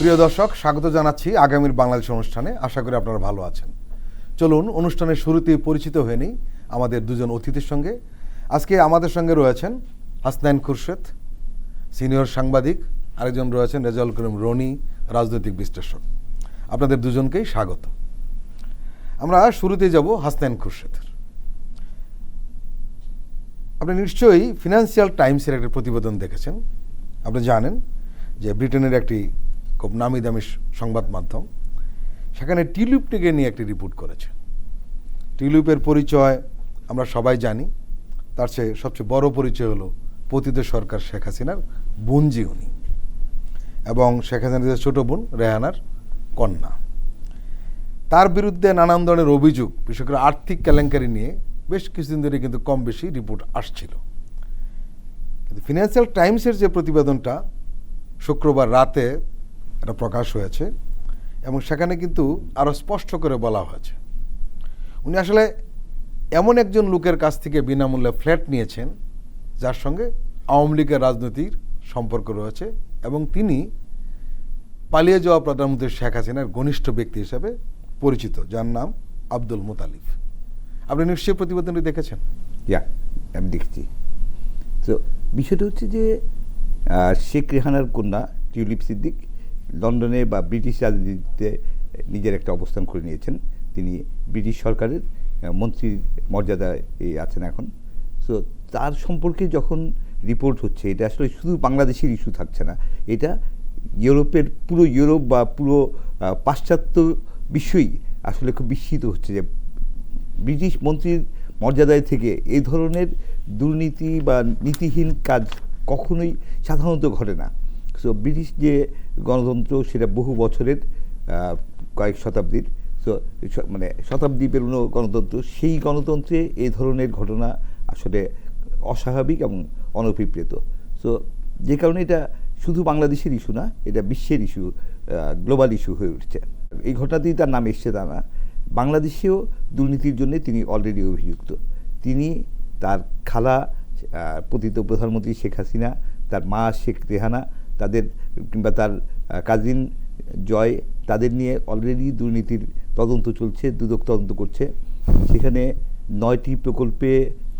প্রিয় দর্শক, স্বাগত জানাচ্ছি আগামীর বাংলাদেশ অনুষ্ঠানে। আশা করি আপনারা ভালো আছেন। চলুন অনুষ্ঠানের শুরুতেই পরিচিত হয়ে নিই আমাদের দুজন অতিথির সঙ্গে। আজকে আমাদের সঙ্গে রয়েছেন হাসনাইন খুরশেদ, সিনিয়র সাংবাদিক। আরেকজন রয়েছেন রেজাউল করিম রনি, রাজনৈতিক বিশ্লেষক। আপনাদের দুজনকেই স্বাগত। আমরা শুরুতেই যাব হাসনাইন খুরশেদের। আপনি নিশ্চয়ই ফিনান্সিয়াল টাইমসের একটা প্রতিবেদন দেখেছেন। আপনি জানেন যে ব্রিটেনের একটি খুব নামি দামি সংবাদ মাধ্যম সেখানে টিউলিপটিকে নিয়ে একটি রিপোর্ট করেছে। টিউলিপের পরিচয় আমরা সবাই জানি, তার চেয়ে সবচেয়ে বড় পরিচয় হলো পতিত সরকার শেখ হাসিনার বোনজি উনি, এবং শেখ হাসিনার ছোট বোন রেহানার কন্যা। তার বিরুদ্ধে নানান ধরনের অভিযোগ, বিশেষ করে আর্থিক কেলেঙ্কারি নিয়ে বেশ কিছুদিন ধরে কিন্তু কম বেশি রিপোর্ট আসছিল। কিন্তু ফিনান্সিয়াল টাইমসের যে প্রতিবেদনটা শুক্রবার রাতে এটা প্রকাশ হয়েছে, এবং সেখানে কিন্তু আরও স্পষ্ট করে বলা হয়েছে উনি আসলে এমন একজন লোকের কাছ থেকে বিনামূল্যে ফ্ল্যাট নিয়েছেন যার সঙ্গে আওয়ামী লীগের রাজনীতির সম্পর্ক রয়েছে, এবং তিনি পালিয়ে যাওয়া প্রধানমন্ত্রী শেখ হাসিনার ঘনিষ্ঠ ব্যক্তি হিসেবে পরিচিত, যার নাম আব্দুল মুতালিফ। আপনি নিশ্চয়ই প্রতিবেদনটি দেখেছেন? আমি দেখছি। তো বিষয়টা হচ্ছে যে শেখ রেহানার কন্যা টিউলিপ সিদ্দিক লন্ডনে বা ব্রিটিশ রাজনীতিতে নিজের একটা অবস্থান করে নিয়েছেন। তিনি ব্রিটিশ সরকারের মন্ত্রীর মর্যাদায় আছেন এখন। সো তার সম্পর্কে যখন রিপোর্ট হচ্ছে, এটা আসলে শুধু বাংলাদেশের ইস্যু থাকছে না, এটা ইউরোপের পুরো ইউরোপ বা পুরো পাশ্চাত্য বিশ্বই আসলে খুব বিস্মিত হচ্ছে যে ব্রিটিশ মন্ত্রীর মর্যাদায় থেকে এই ধরনের দুর্নীতি বা নীতিহীন কাজ কখনোই সাধারণত ঘটে না। সো ব্রিটিশ যে গণতন্ত্র, সেটা বহু বছরের, কয়েক শতাব্দীর, সো মানে শতাব্দী পেরোনো গণতন্ত্র, সেই গণতন্ত্রে এই ধরনের ঘটনা আসলে অস্বাভাবিক এবং অনভিপ্রেত। সো যে কারণে এটা শুধু বাংলাদেশের ইস্যু না, এটা বিশ্বের ইস্যু, গ্লোবাল ইস্যু হয়ে উঠছে। এই ঘটনাতেই তার নাম এসছে তা না, বাংলাদেশেও দুর্নীতির জন্য তিনি অলরেডি অভিযুক্ত। তিনি, তার খালা পতিত প্রধানমন্ত্রী শেখ হাসিনা, তার মা শেখ রেহানা, তাদের কিংবা তার কাজিন জয়, তাদের নিয়ে অলরেডি দুর্নীতির তদন্ত চলছে, দুদক তদন্ত করছে। সেখানে 9টি প্রকল্পে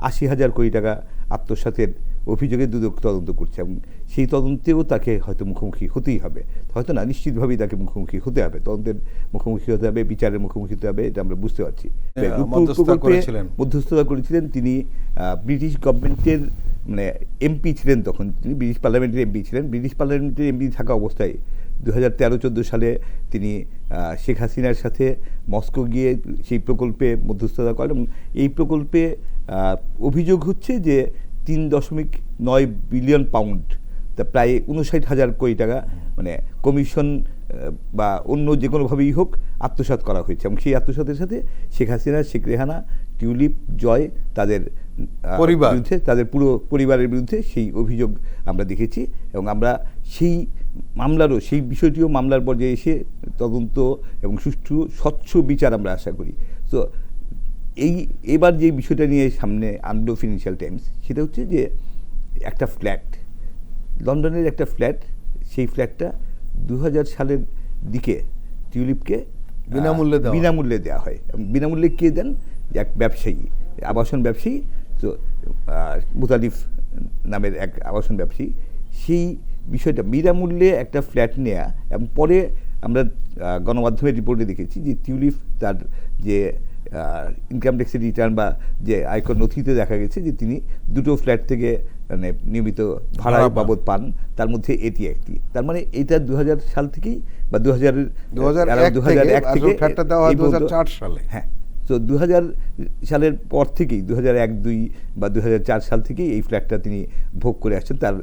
80,000 কোটি টাকা আত্মসাতের অভিযোগে দুদক তদন্ত করছে, এবং সেই তদন্তেও তাকে হয়তো মুখোমুখি হতেই হবে, হয়তো না, নিশ্চিতভাবেই তাকে মুখোমুখি হতে হবে, তদন্তের মুখোমুখি হতে হবে, বিচারের মুখোমুখি হতে হবে, এটা আমরা বুঝতে পারছি। মধ্যস্থতা করেছিলেন তিনি, ব্রিটিশ গভর্নমেন্টের মানে এমপি ছিলেন তখন, তিনি ব্রিটিশ পার্লামেন্টের এমপি ছিলেন। ব্রিটিশ পার্লামেন্টের এমপি থাকা অবস্থায় 2013-14 সালে তিনি শেখ হাসিনার সাথে মস্কো গিয়ে সেই প্রকল্পে মধ্যস্থতা করেন, এবং এই প্রকল্পে অভিযোগ হচ্ছে যে 3.9 বিলিয়ন পাউন্ড, তা প্রায় 59,000 কোটি টাকা মানে কমিশন বা অন্য যে কোনোভাবেই হোক আত্মসাৎ করা হয়েছে, এবং সেই আত্মসাতের সাথে শেখ হাসিনা, শেখ রেহানা, টিউলিপ, জয়, তাদের বিরুদ্ধে, তাদের পুরো পরিবারের বিরুদ্ধে সেই অভিযোগ আমরা দেখেছি, এবং আমরা সেই মামলারও, সেই বিষয়টিও মামলার পর্যায়ে এসে তদন্ত এবং সুষ্ঠু স্বচ্ছ বিচার আমরা আশা করি। তো এবার যে বিষয়টা নিয়ে সামনে আনলো ফিনান্সিয়াল টাইমস, সেটা হচ্ছে যে একটা ফ্ল্যাট, লন্ডনের একটা ফ্ল্যাট, সেই ফ্ল্যাটটা 2000 সালের দিকে টিউলিপকে বিনামূল্যে দেওয়া হয়। বিনামূল্যে কে দেন? এক ব্যবসায়ী, আবাসন ব্যবসায়ী, তো মুতালিফ নামের এক আবাসন ব্যবসায়ী। সেই বিষয়টা বিনামূল্যে একটা ফ্ল্যাট নেয়া, এবং পরে আমরা গণমাধ্যমের রিপোর্টে দেখেছি যে টিউলিপ তার যে ইনকাম ট্যাক্সের রিটার্ন বা যে আয়কর নথিতে দেখা গেছে যে তিনি 2টো ফ্ল্যাট থেকে মানে নিয়মিত ভাড়া বাবদ পান, তার মধ্যে এটি একটি। তার মানে এটা 2000 সাল থেকেই বা 2001 থেকে ফ্ল্যাটটা দেওয়া হয় 2004 সালে। হ্যাঁ, তো 2000 সালের পর থেকেই 2001-2 বা 2004 সাল থেকেই এই ফ্ল্যাটটা তিনি ভোগ করে আসছেন, তার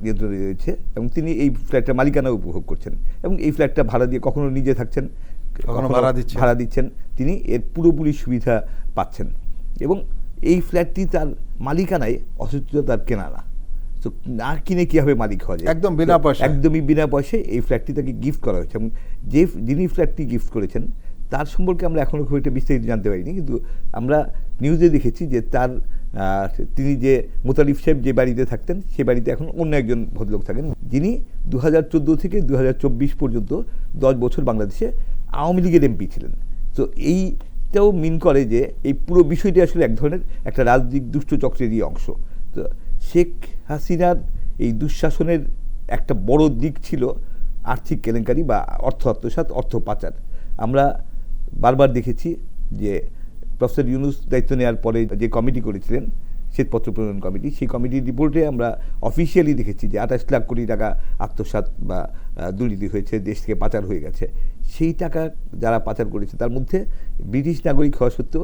নিয়ন্ত্রণে রয়েছে, এবং তিনি এই ফ্ল্যাটটা মালিকানা উপভোগ করছেন, এবং এই ফ্ল্যাটটা ভাড়া দিয়ে কখনো নিজে থাকছেন, কখনো ভাড়া দিচ্ছেন, তিনি এর পুরোপুরি সুবিধা পাচ্ছেন। এবং এই ফ্ল্যাটটি তার মালিকানায়, অথচ তার কেনা না। তো না কিনে কীভাবে মালিক হওয়া যায়? একদমই বিনা পয়সায় এই ফ্ল্যাটটি তাকে গিফট করা হয়েছে, এবং যিনি ফ্ল্যাটটি গিফট করেছেন তার সম্পর্কে আমরা এখনও খুব একটা বিস্তারিত জানতে পারিনি, কিন্তু আমরা নিউজে দেখেছি যে তার তিনি যে মোতালিফ সাহেব যে বাড়িতে থাকতেন সে বাড়িতে এখন অন্য একজন ভদ্রলোক থাকেন, যিনি 2014 থেকে 2024 পর্যন্ত 10 বছর বাংলাদেশে আওয়ামী লীগের এমপি ছিলেন। তো এইটাও মিন করে যে এই পুরো বিষয়টি আসলে এক ধরনের একটা রাজনৈতিক দুষ্ট চক্রেরই অংশ। তো শেখ হাসিনার এই দুঃশাসনের একটা বড় দিক ছিল আর্থিক কেলেঙ্কারি বা অর্থ আত্মসাৎ, অর্থ পাচার। আমরা বারবার দেখেছি যে প্রফেসর ইউনূস দায়িত্ব নেওয়ার পরে যে কমিটি করেছিলেন শ্বেতপত্র প্রণয়ন কমিটি, সেই কমিটির রিপোর্টে আমরা অফিসিয়ালি দেখেছি যে 28 লাখ কোটি টাকা আত্মসাৎ বা দুর্নীতি হয়েছে, দেশ থেকে পাচার হয়ে গেছে। সেই টাকা যারা পাচার করেছে তার মধ্যে ব্রিটিশ নাগরিক হওয়া সত্ত্বেও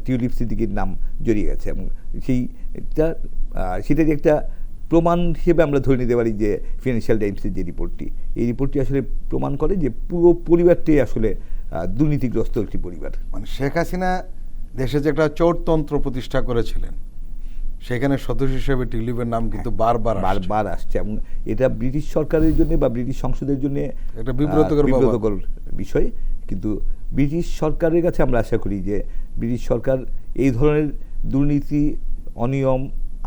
টিউলিপ সিদ্দিকীর নাম জড়িয়ে গেছে, এবং সেটারই একটা প্রমাণ হিসেবে আমরা ধরে নিতে পারি যে ফিনান্সিয়াল টাইমসের যে রিপোর্টটি, এই রিপোর্টটি আসলে প্রমাণ করে যে পুরো পরিবারটাই আসলে দুর্নীতিগ্রস্ত একটি পরিবার। মানে শেখ হাসিনা দেশে যে একটা চোরতন্ত্র প্রতিষ্ঠা করেছিলেন, সেখানে সদস্য হিসেবে টিউলিপের নাম কিন্তু বারবার আসছে, এবং এটা ব্রিটিশ সরকারের জন্য বা ব্রিটিশ সংসদের জন্য একটা বিব্রতকর বিষয়। কিন্তু ব্রিটিশ সরকারের কাছে আমরা আশা করি যে ব্রিটিশ সরকার এই ধরনের দুর্নীতি, অনিয়ম,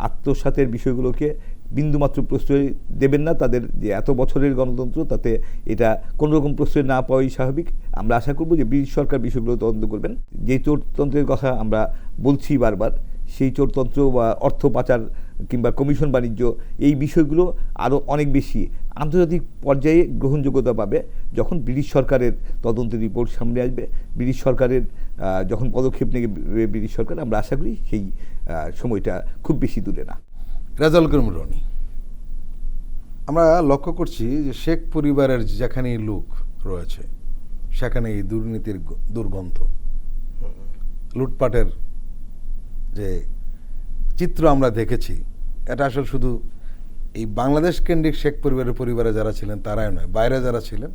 আত্মসাতের বিষয়গুলোকে বিন্দুমাত্র প্রশ্রয় দেবেন না। তাদের যে এত বছরের গণতন্ত্র, তাতে এটা কোনো রকম প্রশ্রয় না পাওয়াই স্বাভাবিক। আমরা আশা করব যে ব্রিটিশ সরকার বিষয়গুলো তদন্ত করবেন। যে চোরতন্ত্রের কথা আমরা বলছি বারবার, সেই চোরতন্ত্র বা অর্থ পাচার কিংবা কমিশন বাণিজ্য, এই বিষয়গুলো আরও অনেক বেশি আন্তর্জাতিক পর্যায়ে গ্রহণযোগ্যতা পাবে যখন ব্রিটিশ সরকারের তদন্তের রিপোর্ট সামনে আসবে, ব্রিটিশ সরকারের যখন পদক্ষেপ নেবে ব্রিটিশ সরকার। আমরা আশা করি সেই সময়টা খুব বেশি দূরে না। রেজাউল করিম রনি, আমরা লক্ষ্য করছি যে শেখ পরিবারের যেখানেই লোক রয়েছে সেখানে এই দুর্নীতির দুর্গন্ধ, লুটপাটের যে চিত্র আমরা দেখেছি, এটা আসলে শুধু এই বাংলাদেশ কেন্দ্রিক শেখ পরিবারে যারা ছিলেন তারাই নয়, বাইরে যারা ছিলেন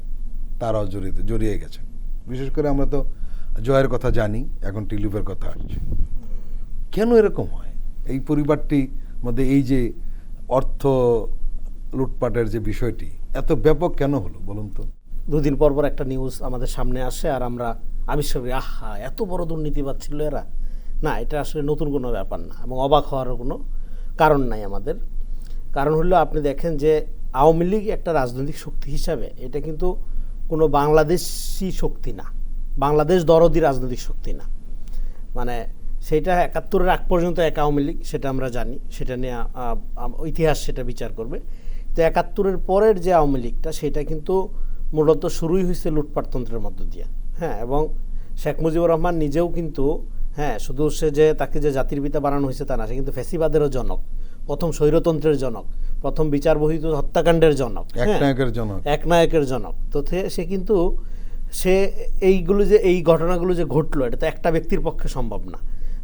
তারাও জড়িয়ে গেছেন। বিশেষ করে আমরা তো জয়ের কথা জানি, এখন টিউলিপের কথা আসছে। কেন এরকম হয়? এই পরিবারটির মধ্যে এই যে অর্থ লুটপাটের যে বিষয়টি এত ব্যাপক কেন হলো বলুন তো? দুদিন পর একটা নিউজ আমাদের সামনে আসে আর আমরা আবিষ্কার করি, আহা এত বড় দুর্নীতিবাদ ছিল এরা। না, এটা আসলে নতুন কোনো ব্যাপার না, এবং অবাক হওয়ারও কোনো কারণ নাই আমাদের। কারণ হলো আপনি দেখেন যে আওয়ামী লীগ একটা রাজনৈতিক শক্তি হিসাবে এটা কিন্তু কোনো বাংলাদেশি শক্তি না, বাংলাদেশ দরদি রাজনৈতিক শক্তি না। মানে সেটা 71-এর আগ পর্যন্ত এক আওয়ামী লীগ, সেটা আমরা জানি, সেটা নিয়ে ইতিহাস সেটা বিচার করবে। তো 71-এর পরের যে আওয়ামী লীগটা, সেটা কিন্তু মূলত শুরুই হয়েছে লুটপাটতন্ত্রের মধ্য দিয়ে। হ্যাঁ, এবং শেখ মুজিবুর রহমান নিজেও কিন্তু শুধু সে যে তাকে যে জাতির পিতা বানানো হয়েছে তা না, সে কিন্তু ফ্যাসিবাদেরও জনক, প্রথম স্বৈরতন্ত্রের জনক, প্রথম বিচার বহির্ভূত হত্যাকাণ্ডের জনক, একনায়কের জনক। তো সে কিন্তু এইগুলো যে এই ঘটনাগুলো যে ঘটলো, এটা তো একটা ব্যক্তির পক্ষে সম্ভব না।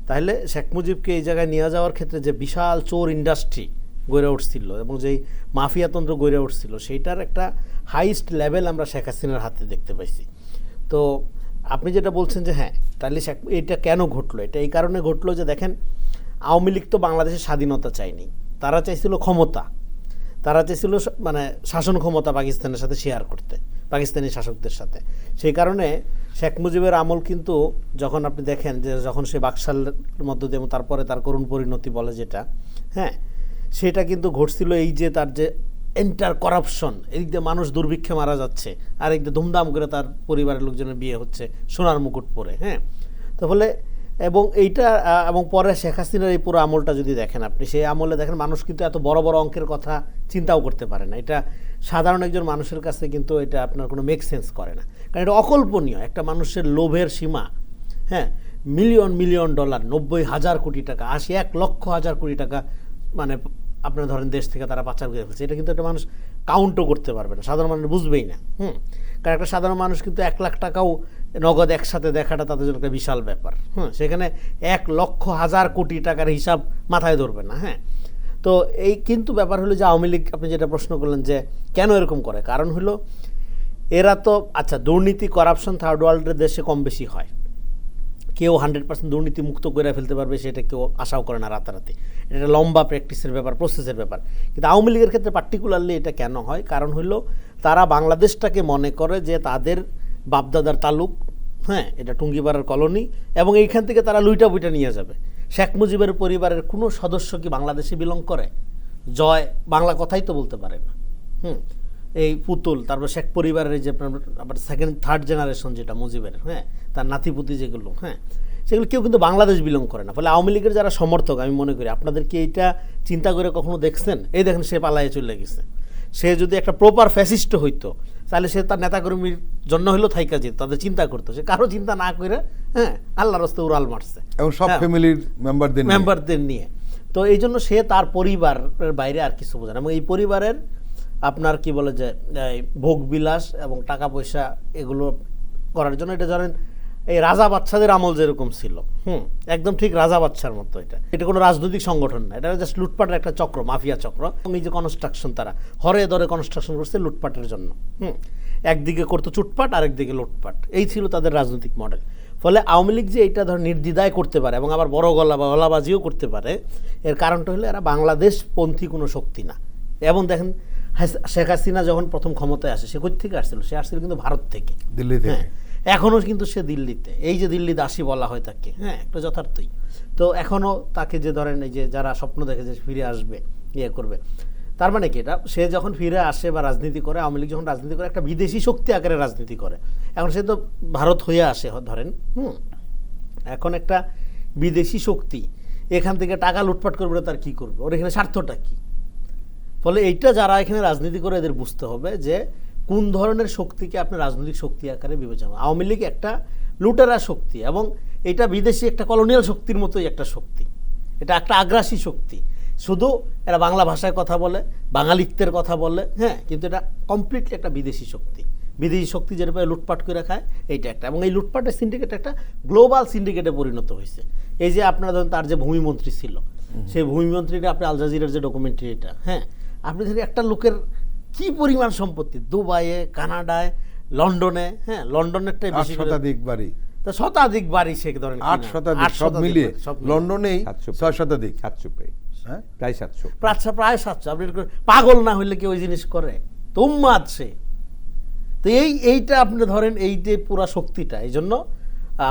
তাহলে শেখ মুজিবকে এই জায়গায় নিয়ে যাওয়ার ক্ষেত্রে যে বিশাল চোর ইন্ডাস্ট্রি গড়ে উঠছিল এবং যেই মাফিয়াতন্ত্র গড়ে উঠছিল, সেইটার একটা হাইস্ট লেভেল আমরা শেখ হাসিনার হাতে দেখতে পাইছি। তো আপনি যেটা বলছেন যে হ্যাঁ, তাহলে এটা কেন ঘটলো? এটা এই কারণে ঘটলো যে দেখেন, আওয়ামী লীগ তো বাংলাদেশের স্বাধীনতা চায়নি, তারা চাইছিল ক্ষমতা, তারা চেয়েছিল মানে শাসন ক্ষমতা পাকিস্তানের সাথে শেয়ার করতে, পাকিস্তানি শাসকদের সাথে। সেই কারণে শেখ মুজিবের আমল কিন্তু যখন আপনি দেখেন যে যখন সে বাকশালের মধ্য দিয়ে তারপরে তার করুণ পরিণতি বলে যেটা, হ্যাঁ, সেটা কিন্তু ঘটছিল এই যে তার যে এন্টার করাপশন, এদিক দিয়ে মানুষ দুর্ভিক্ষে মারা যাচ্ছে, আর এদিক দিয়ে ধুমধাম করে তার পরিবারের লোকজনের বিয়ে হচ্ছে সোনার মুকুট পরে। হ্যাঁ, তো বলে এবং এইটা এবং পরে শেখ হাসিনার এই পুরো আমলটা যদি দেখেন আপনি, সেই আমলে দেখেন মানুষ কিন্তু এত বড় বড় অঙ্কের কথা চিন্তাও করতে পারে না। এটা সাধারণ একজন মানুষের কাছে কিন্তু এটা আপনার কোনো মেক সেন্স করে না, কারণ এটা অকল্পনীয়। একটা মানুষের লোভের সীমা, হ্যাঁ, মিলিয়ন মিলিয়ন ডলার, 90,000 কোটি টাকা, 1,00,000 কোটি টাকা, মানে আপনার ধরেন দেশ থেকে তারা পাচার করে ফেলছে। এটা কিন্তু একটা মানুষ কাউন্টও করতে পারবে না, সাধারণ মানুষ বুঝবেই না। কারণ একটা সাধারণ মানুষ কিন্তু 1 লাখ টাকাও নগদ একসাথে দেখাটা তাদের জন্য একটা বিশাল ব্যাপার। সেখানে 1,00,000 কোটি টাকার হিসাব মাথায় ধরবে না। হ্যাঁ, তো এই কিন্তু ব্যাপার হলো যে আওয়ামী লীগ, আপনি যেটা প্রশ্ন করলেন যে কেন এরকম করে, কারণ হলো এরা তো আচ্ছা, দুর্নীতি করাপশন থার্ড ওয়ার্ল্ডের দেশে কম বেশি হয়, কেউ 100% দুর্নীতি মুক্ত করে ফেলতে পারবে সেটা কেউ আশাও করে না রাতারাতি। এটা লম্বা প্র্যাকটিসের ব্যাপার, প্রসেসের ব্যাপার। কিন্তু আওয়ামী লীগের ক্ষেত্রে পার্টিকুলারলি এটা কেন হয়, কারণ হলো তারা বাংলাদেশটাকে মনে করে যে তাদের বাপদাদার তালুক, হ্যাঁ, এটা টুঙ্গিপাড়ার কলোনি, এবং এইখান থেকে তারা লুইটা বুইটা নিয়ে যাবে। শেখ মুজিবের পরিবারের কোনো সদস্য কি বাংলাদেশে বিলং করে? জয় বাংলা কথাই তো বলতে পারে না। এই পুতুল, তারপর শেখ পরিবারের যে আবার সেকেন্ড থার্ড জেনারেশন যেটা মুজিবের, হ্যাঁ, তার নাতিপুতি যেগুলো, হ্যাঁ, সেগুলো কেউ কিন্তু বাংলাদেশ বিলং করে না। ফলে আওয়ামী লীগের যারা সমর্থক, আমি মনে করি আপনাদের কি এইটা চিন্তা করে কখনো দেখছেন? এই দেখেন, সে পালায়ে চলে গেছে। সে যদি একটা প্রপার ফ্যাসিস্ট হইতো, তাহলে সে তার নেতাকর্মীর জন্য হইলেও থাইকা যেত, তাদের চিন্তা করতো। সে কারো চিন্তা না করে, হ্যাঁ, আল্লাহর রাস্তায় উড়াল মারছে, এবং সব ফ্যামিলির মেম্বারদের নিয়ে। তো এই জন্য সে তার পরিবারের বাইরে আর কিছু বোঝে না। এবং এই পরিবারের আপনার কি বলে যে ভোগ বিলাস এবং টাকা পয়সা এগুলো করার জন্য, এটা জানেন এই রাজা বাচ্চাদের আমল যেরকম ছিল, একদম ঠিক রাজা বাচ্চার মতো। এটা কোনো রাজনৈতিক সংগঠন না, এটা জাস্ট লুটপাটের একটা চক্র, মাফিয়া চক্র। এবং এই যে কনস্ট্রাকশন, তারা হরে ধরে কনস্ট্রাকশন করছে লুটপাটের জন্য। একদিকে করতো চুটপাট, আরেকদিকে লুটপাট, এই ছিল তাদের রাজনৈতিক মডেল। ফলে আওয়ামী লীগ যে এইটা ধর নির্দ্বিধায় করতে পারে এবং আবার বড় গলা বা গলাবাজিও করতে পারে, এর কারণটা হলো এরা বাংলাদেশপন্থী কোনো শক্তি না। এবং দেখেন, শেখ হাসিনা যখন প্রথম ক্ষমতায় আসে, সে কোথা থেকে আসছিল? সে আসছিল কিন্তু ভারত থেকে, দিল্লি থেকে। এখনও কিন্তু সে দিল্লিতে, এই যে দিল্লি দাসী বলা হয় তাকে, হ্যাঁ, একটা যথার্থই। তো এখনও তাকে যে ধরেন এই যে যারা স্বপ্ন দেখে যে ফিরে আসবে, ইয়ে করবে, তার মানে কি এটা, সে যখন ফিরে আসে বা রাজনীতি করে, আওয়ামী লীগ যখন রাজনীতি করে, একটা বিদেশি শক্তি আকারে রাজনীতি করে। এখন সে তো ভারত হয়ে আসে ধরেন, এখন একটা বিদেশি শক্তি এখান থেকে টাকা লুটপাট করবে, তার কি করবে? ওর এখানে স্বার্থটা কি? ফলে এইটা যারা এখানে রাজনীতি করে, এদের বুঝতে হবে যে কোন ধরনের শক্তিকে আপনি রাজনৈতিক শক্তি আকারে বিবেচনা। আওয়ামী লীগ একটা লুটেরা শক্তি, এবং এটা বিদেশি একটা কলোনিয়াল শক্তির মতোই একটা শক্তি। এটা একটা আগ্রাসী শক্তি। শুধু এরা বাংলা ভাষায় কথা বলে, বাঙালিত্বের কথা বলে, হ্যাঁ, কিন্তু এটা কমপ্লিটলি একটা বিদেশি শক্তি। বিদেশি শক্তি যেটা লুটপাট করে খায়, এইটা একটা। এবং এই লুটপাটের সিন্ডিকেট একটা গ্লোবাল সিন্ডিকেটে পরিণত হয়েছে। এই যে আপনারা ধরেন, তার যে ভূমিমন্ত্রী ছিল, সেই ভূমিমন্ত্রীটা আপনি আল জাজিরার যে ডকুমেন্টারিটা, হ্যাঁ, আপনি ধরেন একটা লোকের কি পরিমাণ সম্পত্তি, দুবাইয়ে, কানাডায়, লন্ডনে, হ্যাঁ, লন্ডনেরটাই বেশি, শতাধিক বাড়ি, তো শতাধিক বাড়ি সে ধরেন 8 শতাধিক সব মিলিয়ে, লন্ডনেই 6 শতাধিক, 700 প্রায় 700, প্রায় 700। আপনি পাগল না হইলে কি ওই জিনিস করে? তো উম্মাদ সে। তো এইটা আপনি ধরেন, এই যে পুরা শক্তিটা, এই জন্য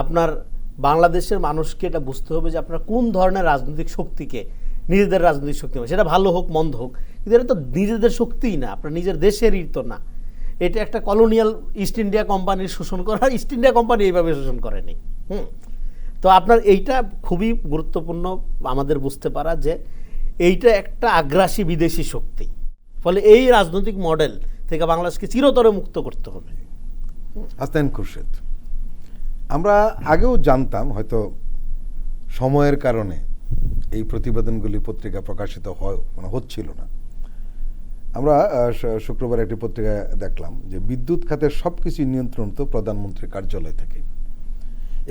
আপনার বাংলাদেশের মানুষকে এটা বুঝতে হবে যে আপনার কোন ধরনের রাজনৈতিক শক্তিকে নিজেদের রাজনৈতিক শক্তি, সেটা ভালো হোক মন্দ হোক, কিন্তু এটা তো নিজেদের শক্তিই না, আপনার নিজের দেশেরই তো না। এটা একটা কলোনিয়াল ইস্ট ইন্ডিয়া কোম্পানির শোষণ করা। ইস্ট ইন্ডিয়া কোম্পানি এইভাবে শোষণ করেনি। তো আপনার এইটা খুবই গুরুত্বপূর্ণ আমাদের বুঝতে পারা, যে এইটা একটা আগ্রাসী বিদেশি শক্তি। ফলে এই রাজনৈতিক মডেল থেকে বাংলাদেশকে চিরতরে মুক্ত করতে হবে। হাসান খুরশেদ, আমরা আগেও জানতাম, হয়তো সময়ের কারণে এই প্রতিবেদনগুলি পত্রিকা প্রকাশিত হচ্ছিল না। আমরা শুক্রবার একটি পত্রিকায় দেখলাম যে বিদ্যুৎ খাতের সব কিছু নিয়ন্ত্রণ তো প্রধানমন্ত্রীর কার্যালয় থেকে।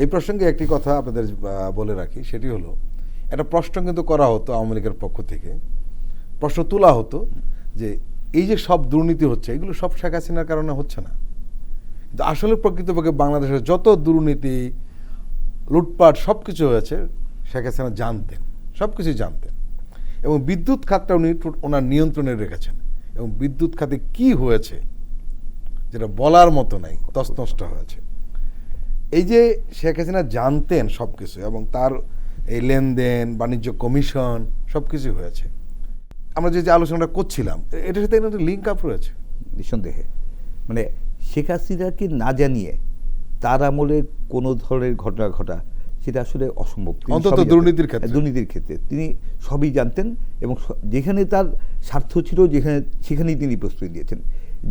এই প্রসঙ্গে একটি কথা আপনাদের বলে রাখি, সেটি হলো, একটা প্রশ্ন কিন্তু করা হতো আওয়ামী লীগের পক্ষ থেকে, প্রশ্ন তোলা হতো যে এই যে সব দুর্নীতি হচ্ছে, এগুলো সব শেখ হাসিনার কারণে হচ্ছে না। কিন্তু আসলে প্রকৃতপক্ষে বাংলাদেশের যত দুর্নীতি, লুটপাট সব কিছু হয়েছে, শেখ হাসিনা জানতেন, সব কিছু জানতেন। এবং বিদ্যুৎ খাতটা উনি ওনার নিয়ন্ত্রণে রেখেছেন। এবং বিদ্যুৎ খাতে কি হয়েছে যেটা বলার মতো নাই, তছনছ হয়েছে। এই যে শেখ হাসিনা জানতেন সব কিছু, এবং তার এই লেনদেন, বাণিজ্য কমিশন সব কিছু হয়েছে। আমরা যে আলোচনাটা করছিলাম, এটার সাথে একটা লিঙ্ক আপ রয়েছে নিঃসন্দেহে। মানে শেখ হাসিনাকে না জানিয়ে তার আমলে কোনো ধরনের ঘটনা ঘটা, সেটা আসলে অসম্ভব। অন্তত দুর্নীতির ক্ষেত্রে তিনি সবই জানতেন, এবং যেখানে তার স্বার্থ ছিল, সেখানেই তিনি প্রস্তুতি দিয়েছেন।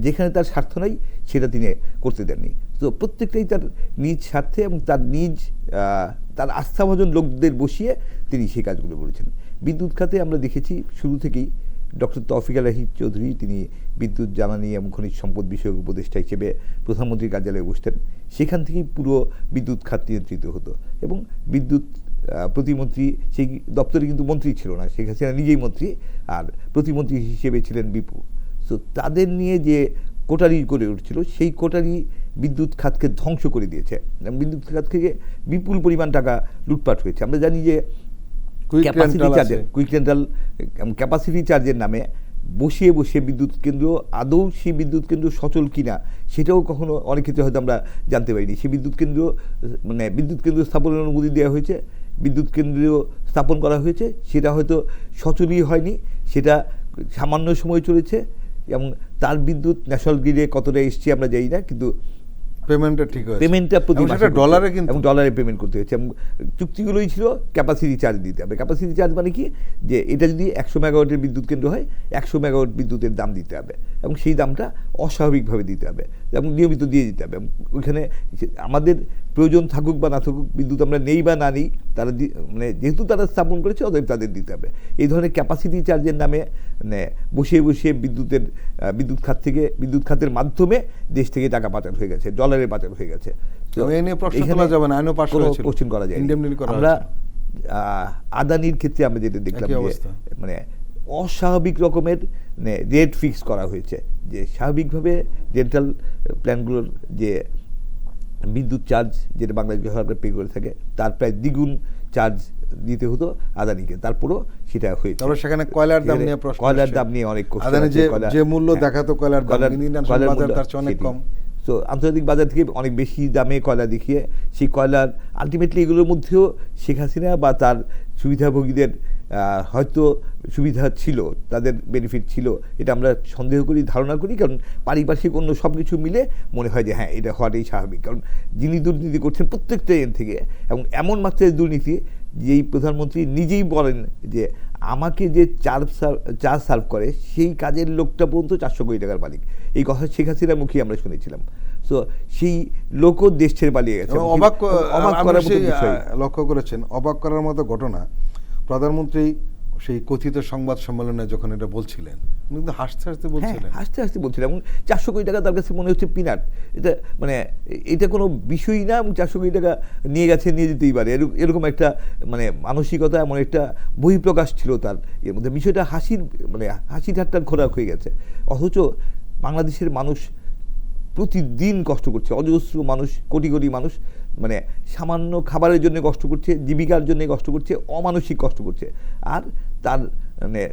যেখানে তার স্বার্থ নাই, সেটা তিনি করতে দেননি। তো প্রত্যেকটাই তার নিজ স্বার্থে এবং তার আস্থাভাজন লোকদের বসিয়ে তিনি সেই কাজগুলো করেছেন। বিদ্যুৎ খাতে আমরা দেখেছি শুরু থেকেই ডক্টর তৌফিক আলাহি চৌধুরী, তিনি বিদ্যুৎ, জ্বালানি এবং খনিজ সম্পদ বিষয়ক উপদেষ্টা হিসেবে প্রধানমন্ত্রীর কার্যালয়ে বসতেন। সেখান থেকেই পুরো বিদ্যুৎ খাত নিয়ন্ত্রিত হতো, এবং বিদ্যুৎ প্রতিমন্ত্রী সেই দপ্তরে কিন্তু মন্ত্রী ছিল না, শেখ হাসিনা নিজেই মন্ত্রী, আর প্রতিমন্ত্রী হিসেবে ছিলেন বিপু। তো তাদের নিয়ে যে কোটারি করে উঠছিল, সেই কোটারি বিদ্যুৎ খাতকে ধ্বংস করে দিয়েছে। বিদ্যুৎ খাত থেকে বিপুল পরিমাণ টাকা লুটপাট হয়েছে। আমরা জানি যে ক্যাপাসিটি চার্জের নামে বসিয়ে বসিয়ে বিদ্যুৎ কেন্দ্র আদৌ সেই বিদ্যুৎ কেন্দ্র সচল কিনা সেটাও কখনো অনেক ক্ষেত্রে হয়তো আমরা জানতে পারিনি। সেই বিদ্যুৎ কেন্দ্র মানে বিদ্যুৎ কেন্দ্র স্থাপনের অনুমতি দেওয়া হয়েছে, বিদ্যুৎ কেন্দ্র স্থাপন করা হয়েছে, সেটা হয়তো সচলই হয়নি, সেটা সামান্য সময় চলেছে এবং তার বিদ্যুৎ ন্যাশনাল গ্রিডে কতটা এসছে আমরা জানি না, কিন্তু পেমেন্টটা ঠিক হয়েছে, পেমেন্টটা প্রতি এবং মাসে সেটা করতে ডলারে হবে কিন্তু এবং ডলারে পেমেন্ট করতে হচ্ছে। এবং চুক্তিগুলোই ছিল ক্যাপাসিটি চার্জ দিতে হবে। ক্যাপাসিটি চার্জ মানে কি, যে এটা যদি 100 মেগাওয়াটের বিদ্যুৎ কেন্দ্র হয় 100 মেগাওয়াট বিদ্যুতের দাম দিতে হবে এবং সেই দামটা অস্বাভাবিকভাবে দিতে হবে এবং নিয়মিত দিয়ে দিতে হবে। ওইখানে আমাদের প্রয়োজন থাকুক বা না থাকুক, বিদ্যুৎ আমরা নেই বা না নেই, তারা মানে যেহেতু তারা স্থাপন করেছে অতএব তাদের দিতে হবে। এই ধরনের ক্যাপাসিটি চার্জের নামে মানে বসিয়ে বসিয়ে বিদ্যুৎ খাত থেকে, বিদ্যুৎ খাতের মাধ্যমে দেশ থেকে টাকা পাচার হয়ে গেছে, ডলারে পাচার হয়ে গেছে। তো এই নিয়ে প্রশ্ন তোলা যাবে না, আইনও পাশ করেছিল, কোশ্চেন করা যায়। indemnity করা আমরা হয়েছে। আদানির ক্ষেত্রে আমরা যেটা দেখলাম একই যে অবস্থা। মানে অস্বাভাবিক রকমের মানে রেট ফিক্স করা হয়েছে, যে স্বাভাবিকভাবে রেন্টাল প্ল্যানগুলোর যে বিদ্যুৎ চার্জ যেটা বাংলাদেশ সরকার পে করে থাকে তার প্রায় দ্বিগুণ চার্জ দিতে হতো আদানিকে, তারপরও সেটা হয়েছে। তারপর সেখানে কয়লার দাম নিয়ে প্রশ্ন, কয়লার দাম নিয়ে অনেক question আদানি আছে, যে মূল্য হ্যাঁ, দেখাতো কয়লার দাম ইন্ডিয়ান কয়লার বাজার মূল্য তার চেয়ে অনেক সেটি। কম। তো আন্তর্জাতিক বাজার থেকে অনেক বেশি দামে কয়লা দেখিয়ে সেই কয়লার আলটিমেটলি এগুলোর মধ্যেও শেখ হাসিনা বা তার সুবিধাভোগীদের হয়তো সুবিধা ছিল, তাদের বেনিফিট ছিল, এটা আমরা সন্দেহ করি, ধারণা করি, কারণ পারিপার্শ্বিক অন্য সব কিছু মিলে মনে হয় যে হ্যাঁ এটা হওয়াটাই স্বাভাবিক। কারণ যিনি দুর্নীতি করছেন প্রত্যেকটা এন থেকে, এবং এমন মাত্রায় দুর্নীতি যেই প্রধানমন্ত্রী নিজেই বলেন যে আমাকে যে চা সার্ভ করে সেই কাজের লোকটা পর্যন্ত 400 কোটি টাকার মালিক। এই কথা শেখ হাসিনার মুখেই আমরা শুনেছিলাম। সো সেই লোকও দেশ ছেড়ে পালিয়ে গেছে। অবাক করার মতো বিষয়। লক্ষ্য করেছেন, অবাক করার মতো ঘটনা, প্রধানমন্ত্রী সেই কথিত সংবাদ সম্মেলনে যখন এটা বলছিলেন কিন্তু হাসতে হাসতে বলছিলেন, হাসতে হাসতে বলছিলেন, এবং 400 কোটি টাকা তার কাছে মনে হচ্ছে পিনাট। এটা মানে এটা কোনো বিষয়ই না, এবং 400 কোটি টাকা নিয়ে গেছে, নিয়ে যেতেই পারে, এরকম একটা মানে মানসিকতা, এমন একটা বহিঃপ্রকাশ ছিল তার এর মধ্যে। বিষয়টা হাসি ঠাট্টার খোরাক হয়ে গেছে। অথচ বাংলাদেশের মানুষ প্রতিদিন কষ্ট করছে, অজস্র মানুষ, কোটি কোটি মানুষ মানে সামান্য খাবারের জন্য কষ্ট করছে, জীবিকার জন্য কষ্ট করছে, অমানসিক কষ্ট করছে। আর তার মানে